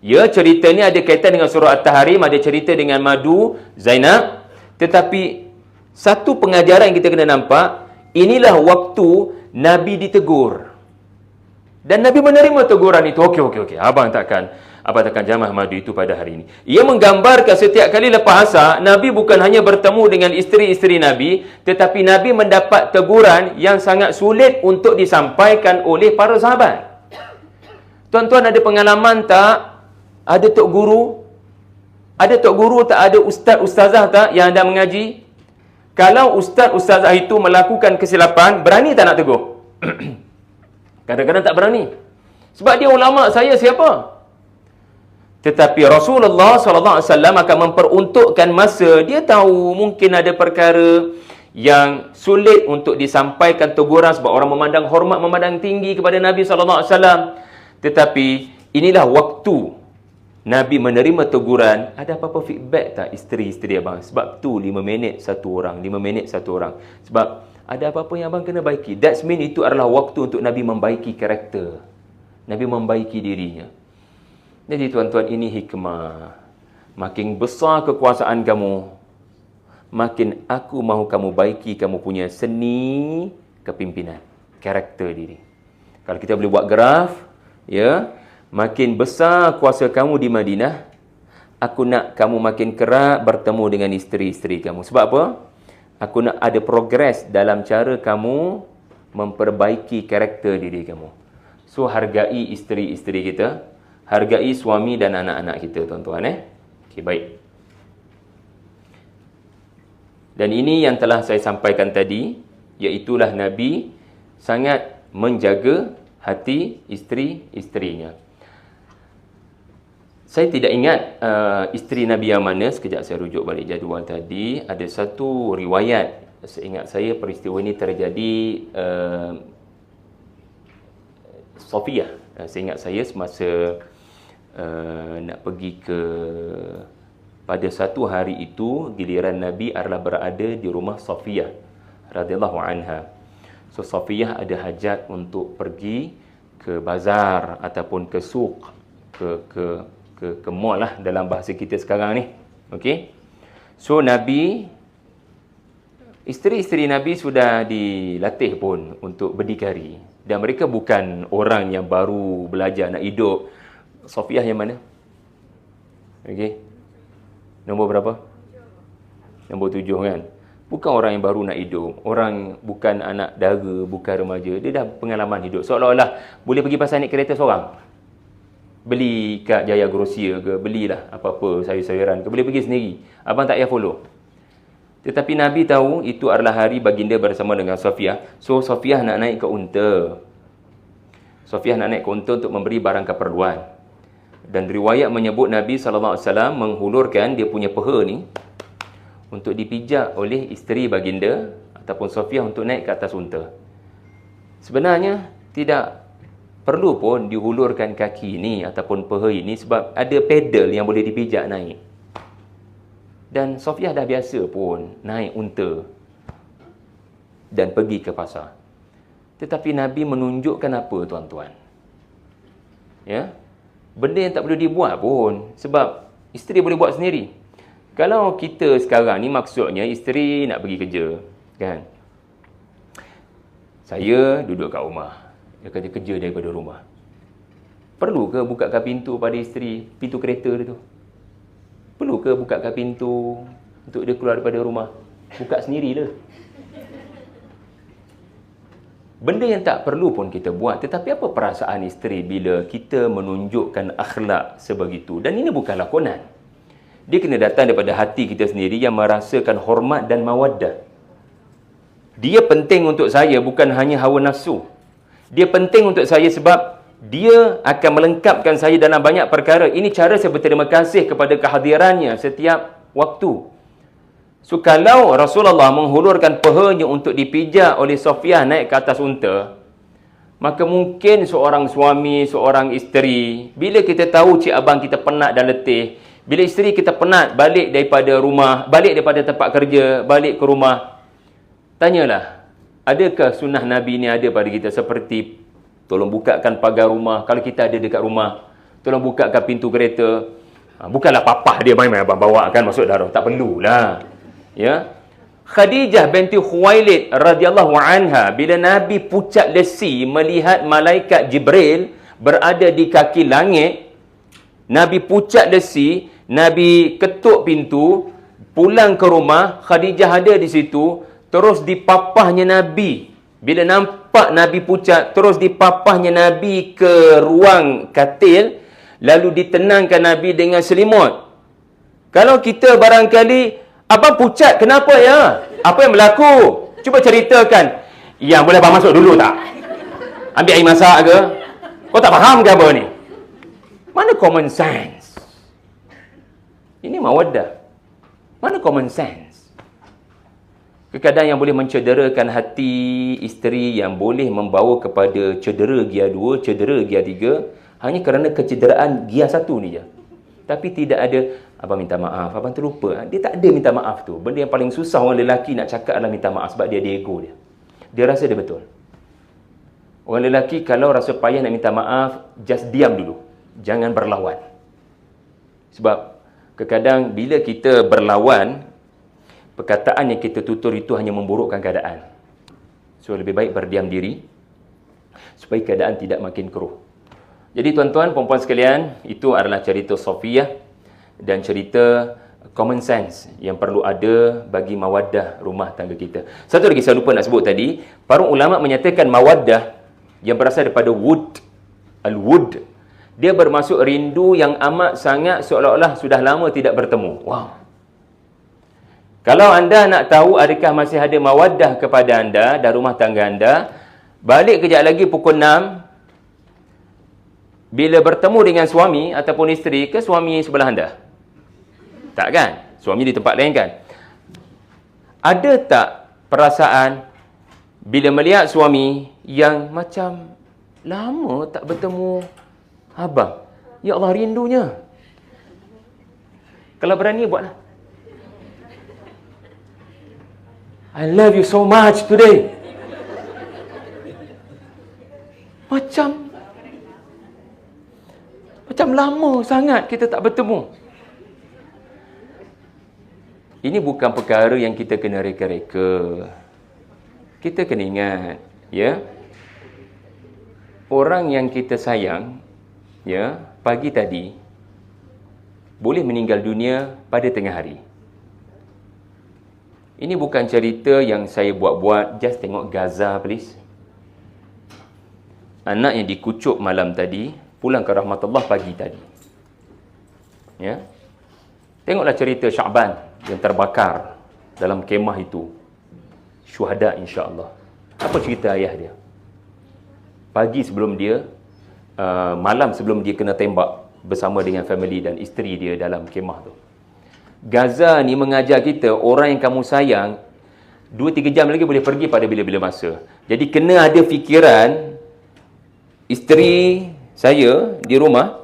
Ya, cerita ni ada kaitan dengan surah At-Tahrim, ada cerita dengan madu Zainab. Tetapi satu pengajaran yang kita kena nampak, inilah waktu Nabi ditegur. Dan Nabi menerima teguran itu. Okey. Abang takkan jamah madu itu pada hari ini. Ia menggambarkan setiap kali lepas asar, Nabi bukan hanya bertemu dengan isteri-isteri Nabi, tetapi Nabi mendapat teguran yang sangat sulit untuk disampaikan oleh para sahabat. Tuan-tuan ada pengalaman tak? Ada tok guru? Ada tok guru tak? Ada ustaz, ustazah tak yang anda mengaji? Kalau ustaz, ustazah itu melakukan kesilapan, berani tak nak tegur? Kadang-kadang tak berani. Sebab dia ulama, saya siapa? Tetapi Rasulullah SAW akan memperuntukkan masa. Dia tahu mungkin ada perkara yang sulit untuk disampaikan teguran sebab orang memandang hormat, memandang tinggi kepada Nabi SAW. Tetapi inilah waktu Nabi menerima teguran. Ada apa-apa feedback tak isteri-isteri abang? Sebab tu 5 minit satu orang, 5 minit satu orang. Sebab ada apa-apa yang abang kena baiki. That means itu adalah waktu untuk Nabi membaiki karakter. Nabi membaiki dirinya. Jadi tuan-tuan, ini hikmah. Makin besar kekuasaan kamu, makin aku mahu kamu baiki kamu punya seni kepimpinan, karakter diri. Kalau kita boleh buat graf, ya, makin besar kuasa kamu di Madinah, aku nak kamu makin kerap bertemu dengan isteri-isteri kamu. Sebab apa? Aku nak ada progres dalam cara kamu memperbaiki karakter diri kamu. So, hargai isteri-isteri kita, hargai suami dan anak-anak kita, tuan-tuan. Okey, baik. Dan ini yang telah saya sampaikan tadi, iaitulah Nabi sangat menjaga hati isteri-isterinya. Saya tidak ingat isteri Nabi yang mana. Sekejap saya rujuk balik jadual tadi. Ada satu riwayat, seingat saya peristiwa ini terjadi Safiyah. Seingat saya semasa nak pergi ke, pada satu hari itu giliran Nabi adalah berada di rumah Safiyah radhiyallahu anha. So Safiyah ada hajat untuk pergi ke bazar ataupun ke suq, ke mall lah dalam bahasa kita sekarang ni. Okey. So Nabi, isteri-isteri Nabi sudah dilatih pun untuk berdikari, dan mereka bukan orang yang baru belajar nak hidup. Safiyah yang mana? Okey. Nombor berapa? Nombor 7 kan? Bukan orang yang baru nak hidup. Orang bukan anak dara, bukan remaja. Dia dah pengalaman hidup. Seolah-olah boleh pergi pasal naik kereta seorang. Beli kat Jaya Grocer ke, belilah apa-apa sayur-sayuran ke, boleh pergi sendiri. Abang tak payah follow. Tetapi Nabi tahu itu adalah hari baginda bersama dengan Safiyah. So Safiyah nak naik ke unta. Safiyah nak naik ke unta untuk memberi barang keperluan. Dan riwayat menyebut Nabi SAW menghulurkan dia punya peha ni untuk dipijak oleh isteri baginda ataupun Safiyah untuk naik ke atas unta. Sebenarnya tidak perlu pun dihulurkan kaki ni ataupun peha ini, sebab ada pedal yang boleh dipijak naik. Dan Safiyah dah biasa pun naik unta dan pergi ke pasar. Tetapi Nabi menunjukkan apa, tuan-tuan? Ya? Benda yang tak perlu dibuat pun, sebab isteri boleh buat sendiri. Kalau kita sekarang ni maksudnya isteri nak pergi kerja, kan? Saya duduk kat rumah, dia kata kerja daripada rumah. Perlu ke bukakan pintu pada isteri, pintu kereta dia tu? Perlu ke bukakan pintu untuk dia keluar daripada rumah? Buka sendirilah. Benda yang tak perlu pun kita buat. Tetapi apa perasaan isteri bila kita menunjukkan akhlak sebegitu? Dan ini bukan lakonan. Dia kena datang daripada hati kita sendiri yang merasakan hormat dan mawaddah. Dia penting untuk saya bukan hanya hawa nafsu. Dia penting untuk saya sebab dia akan melengkapkan saya dalam banyak perkara. Ini cara saya berterima kasih kepada kehadirannya setiap waktu. So, kalau Rasulullah menghulurkan pehanya untuk dipijak oleh Safiyah naik ke atas unta, maka mungkin seorang suami, seorang isteri, bila kita tahu cik abang kita penat dan letih, bila isteri kita penat balik daripada rumah, balik daripada tempat kerja, balik ke rumah, tanyalah, adakah sunnah Nabi ni ada pada kita? Seperti, tolong bukakan pagar rumah, kalau kita ada dekat rumah, tolong bukakan pintu kereta. Bukanlah papah dia main-main abang bawa kan masuk darah, tak perlulah. Ya, Khadijah binti Khuwailid radhiyallahu anha, bila Nabi pucat lesi melihat malaikat Jibril berada di kaki langit, Nabi pucat lesi, Nabi ketuk pintu, pulang ke rumah, Khadijah ada di situ, terus dipapahnya Nabi. Bila nampak Nabi pucat, terus dipapahnya Nabi ke ruang katil, lalu ditenangkan Nabi dengan selimut. Kalau kita barangkali, abang pucat, kenapa ya? Apa yang berlaku? Cuba ceritakan. Yang boleh abang masuk dulu tak? Ambil air masak ke? Kau tak faham ke apa ni? Mana common sense? Ini mawaddah. Mana common sense? Kadang yang boleh mencederakan hati isteri, yang boleh membawa kepada cedera gear 2, cedera gear 3, hanya kerana kecederaan gear 1 ni je. Tapi tidak ada, abang minta maaf, abang terlupa. Dia tak ada minta maaf tu. Benda yang paling susah orang lelaki nak cakap adalah minta maaf, sebab dia ada ego dia. Dia rasa dia betul. Orang lelaki kalau rasa payah nak minta maaf, just diam dulu. Jangan berlawan. Sebab kadang-kadang bila kita berlawan, perkataan yang kita tutur itu hanya memburukkan keadaan. So, lebih baik berdiam diri supaya keadaan tidak makin keruh. Jadi tuan-tuan, perempuan sekalian, itu adalah cerita Safiyah dan cerita common sense yang perlu ada bagi mawaddah rumah tangga kita. Satu lagi saya lupa nak sebut tadi, para ulama menyatakan mawaddah yang berasal daripada wud, al-wud, dia bermaksud rindu yang amat sangat seolah-olah sudah lama tidak bertemu. Wow. Kalau anda nak tahu adakah masih ada mawaddah kepada anda dan rumah tangga anda, balik kejap lagi pukul 6, bila bertemu dengan suami ataupun isteri, ke suami sebelah anda? Tak kan? Suami di tempat lain kan? Ada tak perasaan bila melihat suami yang macam lama tak bertemu abang? Ya Allah, rindunya. Kalau berani, buatlah. I love you so much today. Macam lama sangat kita tak bertemu. Ini bukan perkara yang kita kena reka-reka. Kita kena ingat, ya, orang yang kita sayang, ya, pagi tadi boleh meninggal dunia pada tengah hari. Ini bukan cerita yang saya buat-buat, just tengok Gaza please. Anak yang dikucuk malam tadi pulang ke rahmatullah pagi tadi. Ya. Tengoklah cerita Sya'ban yang terbakar dalam kemah itu. Syuhada insya-Allah. Apa cerita ayah dia? Pagi sebelum dia, malam sebelum dia kena tembak bersama dengan family dan isteri dia dalam kemah tu. Gaza ni mengajar kita, orang yang kamu sayang 2-3 jam lagi boleh pergi pada bila-bila masa. Jadi kena ada fikiran, isteri saya di rumah,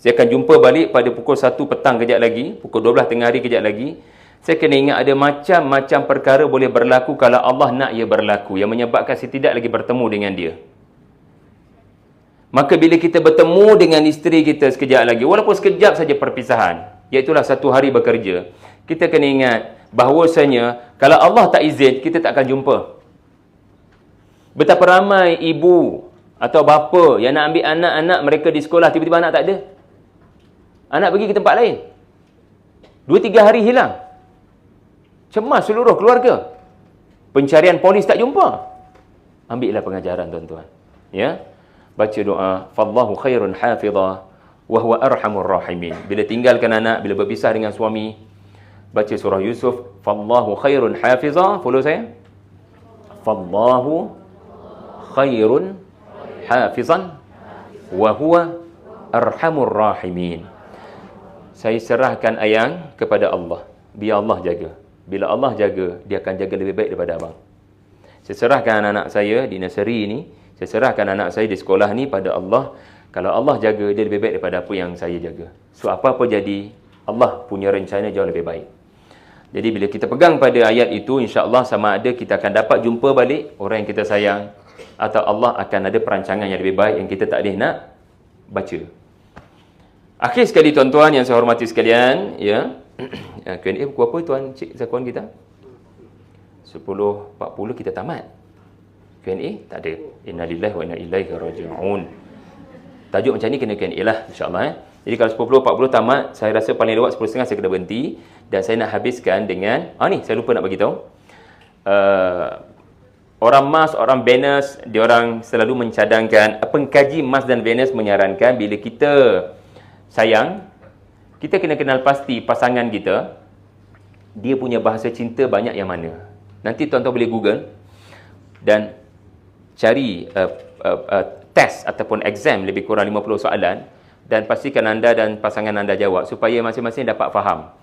saya akan jumpa balik pada pukul 1 petang kejap lagi, pukul 12 tengah hari kejap lagi. Saya kena ingat ada macam-macam perkara boleh berlaku kalau Allah nak ia berlaku, yang menyebabkan saya tidak lagi bertemu dengan dia. Maka bila kita bertemu dengan isteri kita sekejap lagi, walaupun sekejap saja perpisahan, iaitulah 1 hari bekerja, kita kena ingat bahawasanya kalau Allah tak izin, kita tak akan jumpa. Betapa ramai ibu atau bapa yang nak ambil anak-anak mereka di sekolah, tiba-tiba anak tak ada. Anak pergi ke tempat lain. 2-3 hari hilang. Cemas seluruh keluarga. Pencarian polis tak jumpa. Ambillah pengajaran tuan-tuan. Ya. Baca doa, fallahu khairun hafizah wa huwa arhamur rahimin. Bila tinggalkan anak, bila berpisah dengan suami, baca surah Yusuf, fallahu khairun hafizah. Follow saya. Fallahu khairun hafizan wa huwa arhamur rahimin. Saya serahkan ayang kepada Allah. Biar Allah jaga. Bila Allah jaga, dia akan jaga lebih baik daripada abang. Saya serahkan anak saya di nursery ni, saya serahkan anak saya di sekolah ni pada Allah. Kalau Allah jaga, dia lebih baik daripada apa yang saya jaga. So, apa-apa jadi, Allah punya rencana jauh lebih baik. Jadi, bila kita pegang pada ayat itu, insya-Allah sama ada kita akan dapat jumpa balik orang yang kita sayang, atau Allah akan ada perancangan yang lebih baik yang kita tak boleh nak baca. Akhir sekali tuan-tuan yang saya hormati sekalian, ya. Q&A pukul apa tuan Cik Zakuan kita? 10.40 kita tamat. Q&A tak ada. Innalillahi wa inna ilaihi raji'un. Tajuk macam ni kena Q&A lah insya-Allah. Jadi kalau 10.40 tamat, saya rasa paling lewat 10.30 saya kena berhenti dan saya nak habiskan dengan ni saya lupa nak bagi tahu. Orang Mars, orang Venus, diorang selalu mencadangkan, pengkaji Mars dan Venus menyarankan bila kita sayang, kita kena kenal pasti pasangan kita, dia punya bahasa cinta banyak yang mana. Nanti tuan-tuan boleh Google dan cari test ataupun exam lebih kurang 50 soalan dan pastikan anda dan pasangan anda jawab supaya masing-masing dapat faham.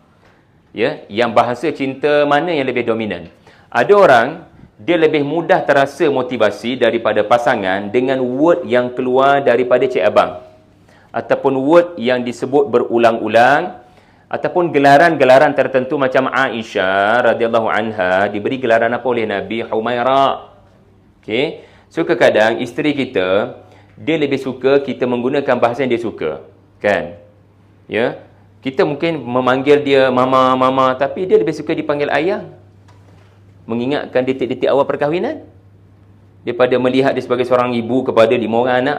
Ya, yang bahasa cinta mana yang lebih dominan. Ada orang, dia lebih mudah terasa motivasi daripada pasangan dengan word yang keluar daripada cik abang. Ataupun word yang disebut berulang-ulang. Ataupun gelaran-gelaran tertentu macam Aisyah radhiyallahu anha diberi gelaran apa oleh Nabi? Humaira. Okey. So kadang isteri kita, dia lebih suka kita menggunakan bahasa yang dia suka. Kan? Ya. Kita mungkin memanggil dia mama, mama, tapi dia lebih suka dipanggil ayah. Mengingatkan detik-detik awal perkahwinan. Daripada melihat dia sebagai seorang ibu kepada 5 orang anak.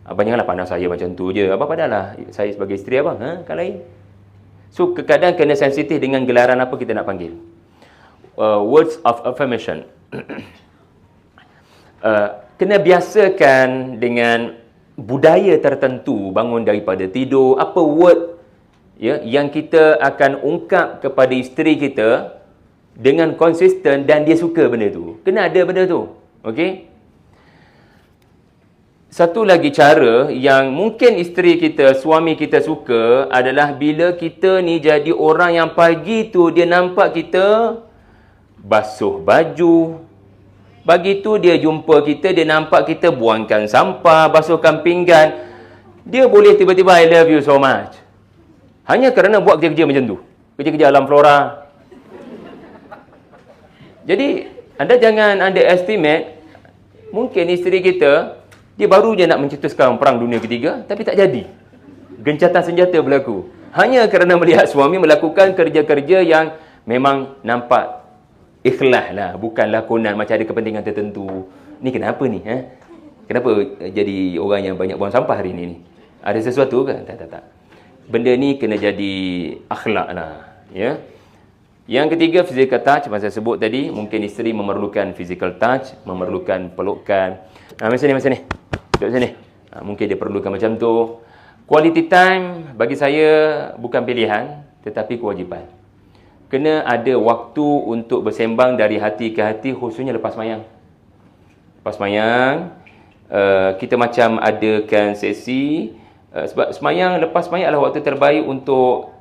Abang janganlah pandang saya macam tu je. Abang padahlah saya sebagai isteri abang. Kan lain. So, kadang kena sensitif dengan gelaran apa kita nak panggil. Words of affirmation. Kena biasakan dengan budaya tertentu bangun daripada tidur. Apa word ya, yang kita akan ungkap kepada isteri kita dengan konsisten dan dia suka benda tu. Kena ada benda tu. Okey? Satu lagi cara yang mungkin isteri kita, suami kita suka adalah bila kita ni jadi orang yang pagi tu dia nampak kita basuh baju. Pagi tu dia jumpa kita, dia nampak kita buangkan sampah, basuhkan pinggan. Dia boleh tiba-tiba I love you so much. Hanya kerana buat kerja-kerja macam tu. Kerja-kerja alam flora. Jadi, anda jangan underestimate. Mungkin isteri kita, dia baru je nak mencetuskan perang dunia ketiga, tapi tak jadi. Gencatan senjata berlaku. Hanya kerana melihat suami melakukan kerja-kerja yang memang nampak ikhlas lah. Bukan lakonan macam ada kepentingan tertentu. Ni kenapa ni? Kenapa jadi orang yang banyak buang sampah hari ni? Ada sesuatu ke? Tak. Benda ni kena jadi akhlak lah. Ya. Yang ketiga, physical touch. Macam saya sebut tadi, mungkin isteri memerlukan physical touch, memerlukan pelukan. Masa ni. Duduk sini. Mungkin dia perlukan macam tu. Quality time bagi saya bukan pilihan, tetapi kewajipan. Kena ada waktu untuk bersembang dari hati ke hati, khususnya lepas sembahyang. Lepas sembahyang, kita macam adakan sesi. Sebab lepas sembahyang adalah waktu terbaik untuk,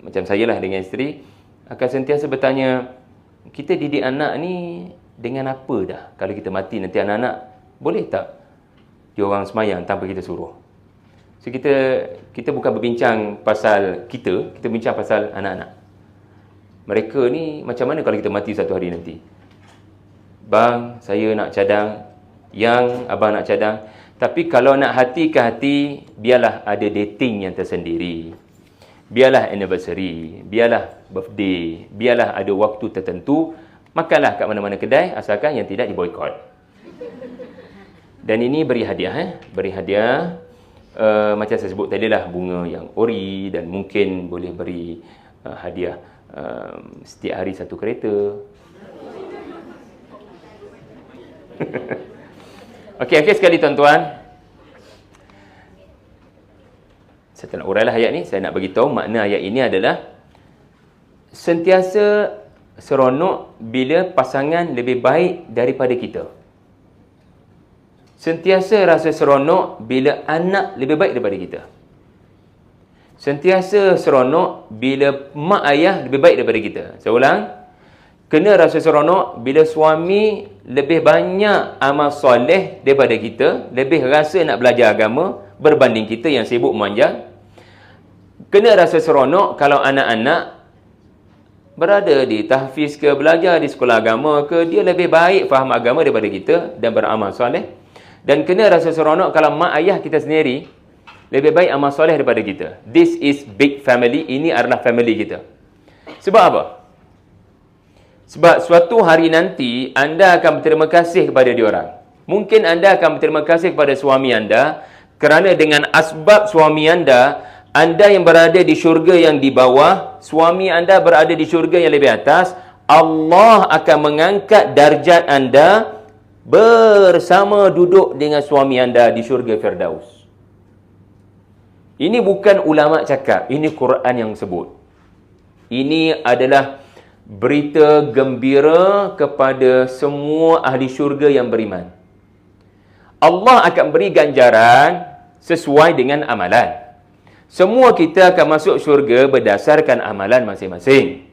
macam saya lah dengan isteri, akan sentiasa bertanya, kita didik anak ni dengan apa dah? Kalau kita mati nanti anak-anak, boleh tak dia orang sembahyang tanpa kita suruh? So kita bukan berbincang pasal kita bincang pasal anak-anak. Mereka ni macam mana kalau kita mati satu hari nanti? Bang, saya nak cadang. Yang abang nak cadang. Tapi kalau nak hati ke hati, biarlah ada dating yang tersendiri. Biarlah anniversary. Biarlah birthday. Biarlah ada waktu tertentu. Makanlah kat mana-mana kedai, asalkan yang tidak diboykot. Dan ini beri hadiah. Beri hadiah. Macam saya sebut tadi lah, bunga yang ori. Dan mungkin boleh beri hadiah setiap hari satu kereta. Okey sekali tuan-tuan. Saya tak nak urailah ayat ni. Saya nak beritahu makna ayat ini adalah sentiasa seronok bila pasangan lebih baik daripada kita. Sentiasa rasa seronok bila anak lebih baik daripada kita. Sentiasa seronok bila mak ayah lebih baik daripada kita. Saya ulang. Kena rasa seronok bila suami lebih banyak amal soleh daripada kita, lebih rasa nak belajar agama berbanding kita yang sibuk memanjang. Kena rasa seronok kalau anak-anak berada di tahfiz ke, belajar di sekolah agama ke, dia lebih baik faham agama daripada kita dan beramal soleh. Dan kena rasa seronok kalau mak ayah kita sendiri lebih baik amal soleh daripada kita. This is big family. Ini adalah family kita. Sebab apa? Sebab suatu hari nanti anda akan berterima kasih kepada diorang. Mungkin anda akan berterima kasih kepada suami anda kerana dengan asbab suami anda yang berada di syurga yang di bawah, suami anda berada di syurga yang lebih atas, Allah akan mengangkat darjat anda bersama duduk dengan suami anda di syurga Firdaus. Ini bukan ulama cakap, ini Quran yang sebut. Ini adalah berita gembira kepada semua ahli syurga yang beriman. Allah akan beri ganjaran sesuai dengan amalan. Semua kita akan masuk syurga berdasarkan amalan masing-masing.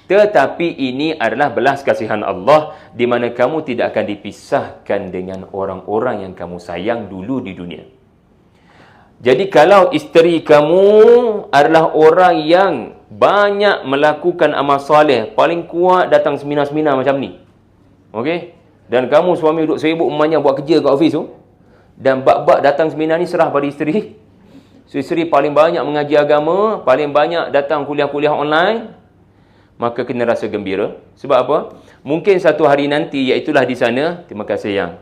Tetapi ini adalah belas kasihan Allah, di mana kamu tidak akan dipisahkan dengan orang-orang yang kamu sayang dulu di dunia. Jadi kalau isteri kamu adalah orang yang banyak melakukan amal soleh, paling kuat datang seminar-seminar macam ni. Okey? Dan kamu suami duduk sibuk umumnya buat kerja kat office tu, dan bab-bab datang seminar ni serah pada isteri. So, isteri paling banyak mengaji agama, paling banyak datang kuliah-kuliah online, maka kena rasa gembira. Sebab apa? Mungkin satu hari nanti, iaitulah di sana, terima kasih yang,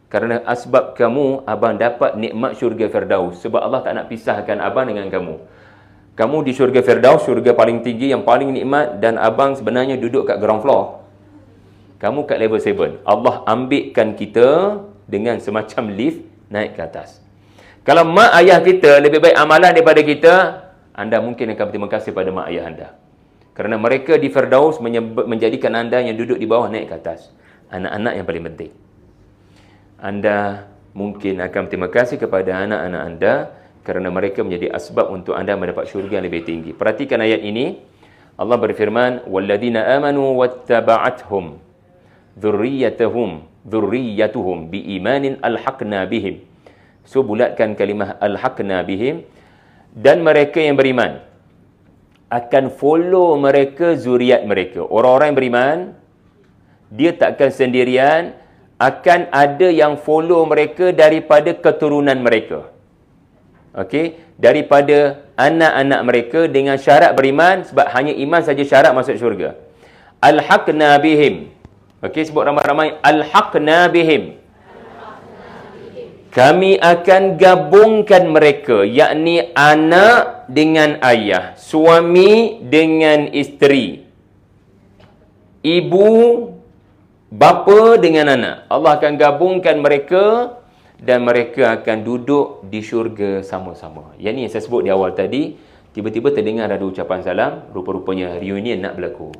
kerana asbab kamu, abang dapat nikmat syurga Firdaus. Sebab Allah tak nak pisahkan abang dengan kamu. Kamu di syurga Firdaus, syurga paling tinggi, yang paling nikmat, dan abang sebenarnya duduk kat ground floor. Kamu kat level 7. Allah ambilkan kita dengan semacam lift naik ke atas. Kalau mak ayah kita lebih baik amalan daripada kita, anda mungkin akan berterima kasih pada mak ayah anda. Kerana mereka di Firdaus menjadikan anda yang duduk di bawah naik ke atas. Anak-anak yang paling penting. Anda mungkin akan berterima kasih kepada anak-anak anda kerana mereka menjadi asbab untuk anda mendapat syurga yang lebih tinggi. Perhatikan ayat ini. Allah berfirman, "Walladzina amanu wattaba'athum dzurriyyatuhum biimanin alhaqna bihim." So bulatkan kalimah alhaqna bihim. Dan mereka yang beriman akan follow mereka zuriat mereka. Orang-orang yang beriman, dia takkan sendirian, akan ada yang follow mereka daripada keturunan mereka. Okey, daripada anak-anak mereka dengan syarat beriman, sebab hanya iman saja syarat masuk syurga. Alhaqna bihim. Okey, sebut ramai-ramai, alhaqna bihim. Kami akan gabungkan mereka, yakni anak dengan ayah, suami dengan isteri, ibu, bapa dengan anak. Allah akan gabungkan mereka dan mereka akan duduk di syurga sama-sama. Yang ni yang saya sebut di awal tadi, tiba-tiba terdengar ada ucapan salam, rupa-rupanya reunion nak berlaku.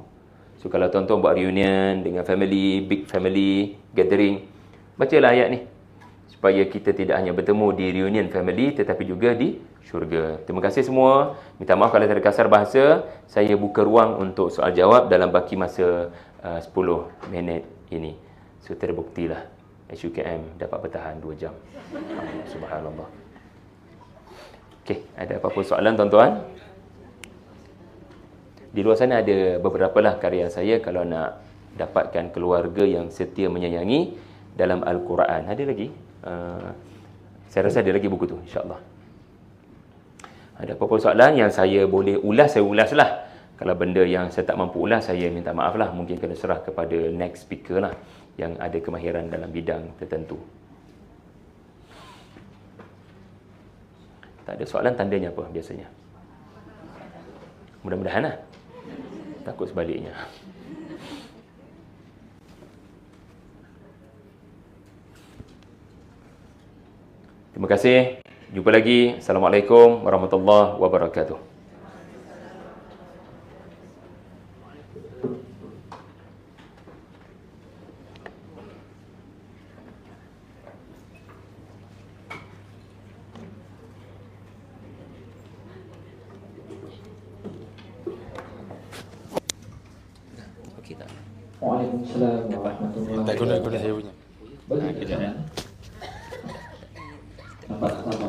So kalau tuan-tuan buat reunion dengan family, big family, gathering, bacalah ayat ni. Supaya kita tidak hanya bertemu di reunion family, tetapi juga di syurga. Terima kasih semua. Minta maaf kalau terkasar bahasa. Saya buka ruang untuk soal jawab dalam baki masa 10 minit ini. So terbuktilah SUKM dapat bertahan 2 jam. Subhanallah. Okey, ada apa-apa soalan tuan-tuan? Di luar sana ada beberapa lah karya saya kalau nak dapatkan keluarga yang setia menyayangi dalam Al-Quran. Ada lagi? Saya rasa ada lagi buku tu, insyaAllah. Ada apa-apa soalan yang saya boleh ulas, saya ulaslah. Kalau benda yang saya tak mampu ulas, saya minta maaf lah. Mungkin kena serah kepada next speaker lah, yang ada kemahiran dalam bidang tertentu. Tak ada soalan, tandanya apa biasanya? Mudah-mudahan lah. Takut sebaliknya. Terima kasih. Jumpa lagi. Assalamualaikum warahmatullahi wabarakatuh. Waalaikumsalam warahmatullahi wabarakatuh. Tak guna saya punya. Boleh. Nampak sama.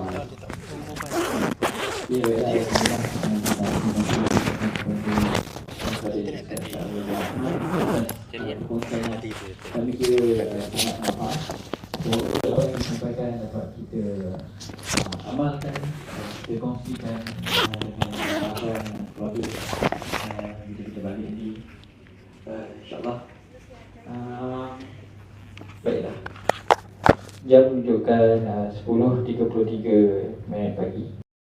Ya, kami kira sangat amat. Apa yang disampaikan dapat kita amalkan, kita kongsikan dengan abang, keluarga kita balik ini. InsyaAllah. Baiklah. Jam menunjukkan 10.33 minit pagi.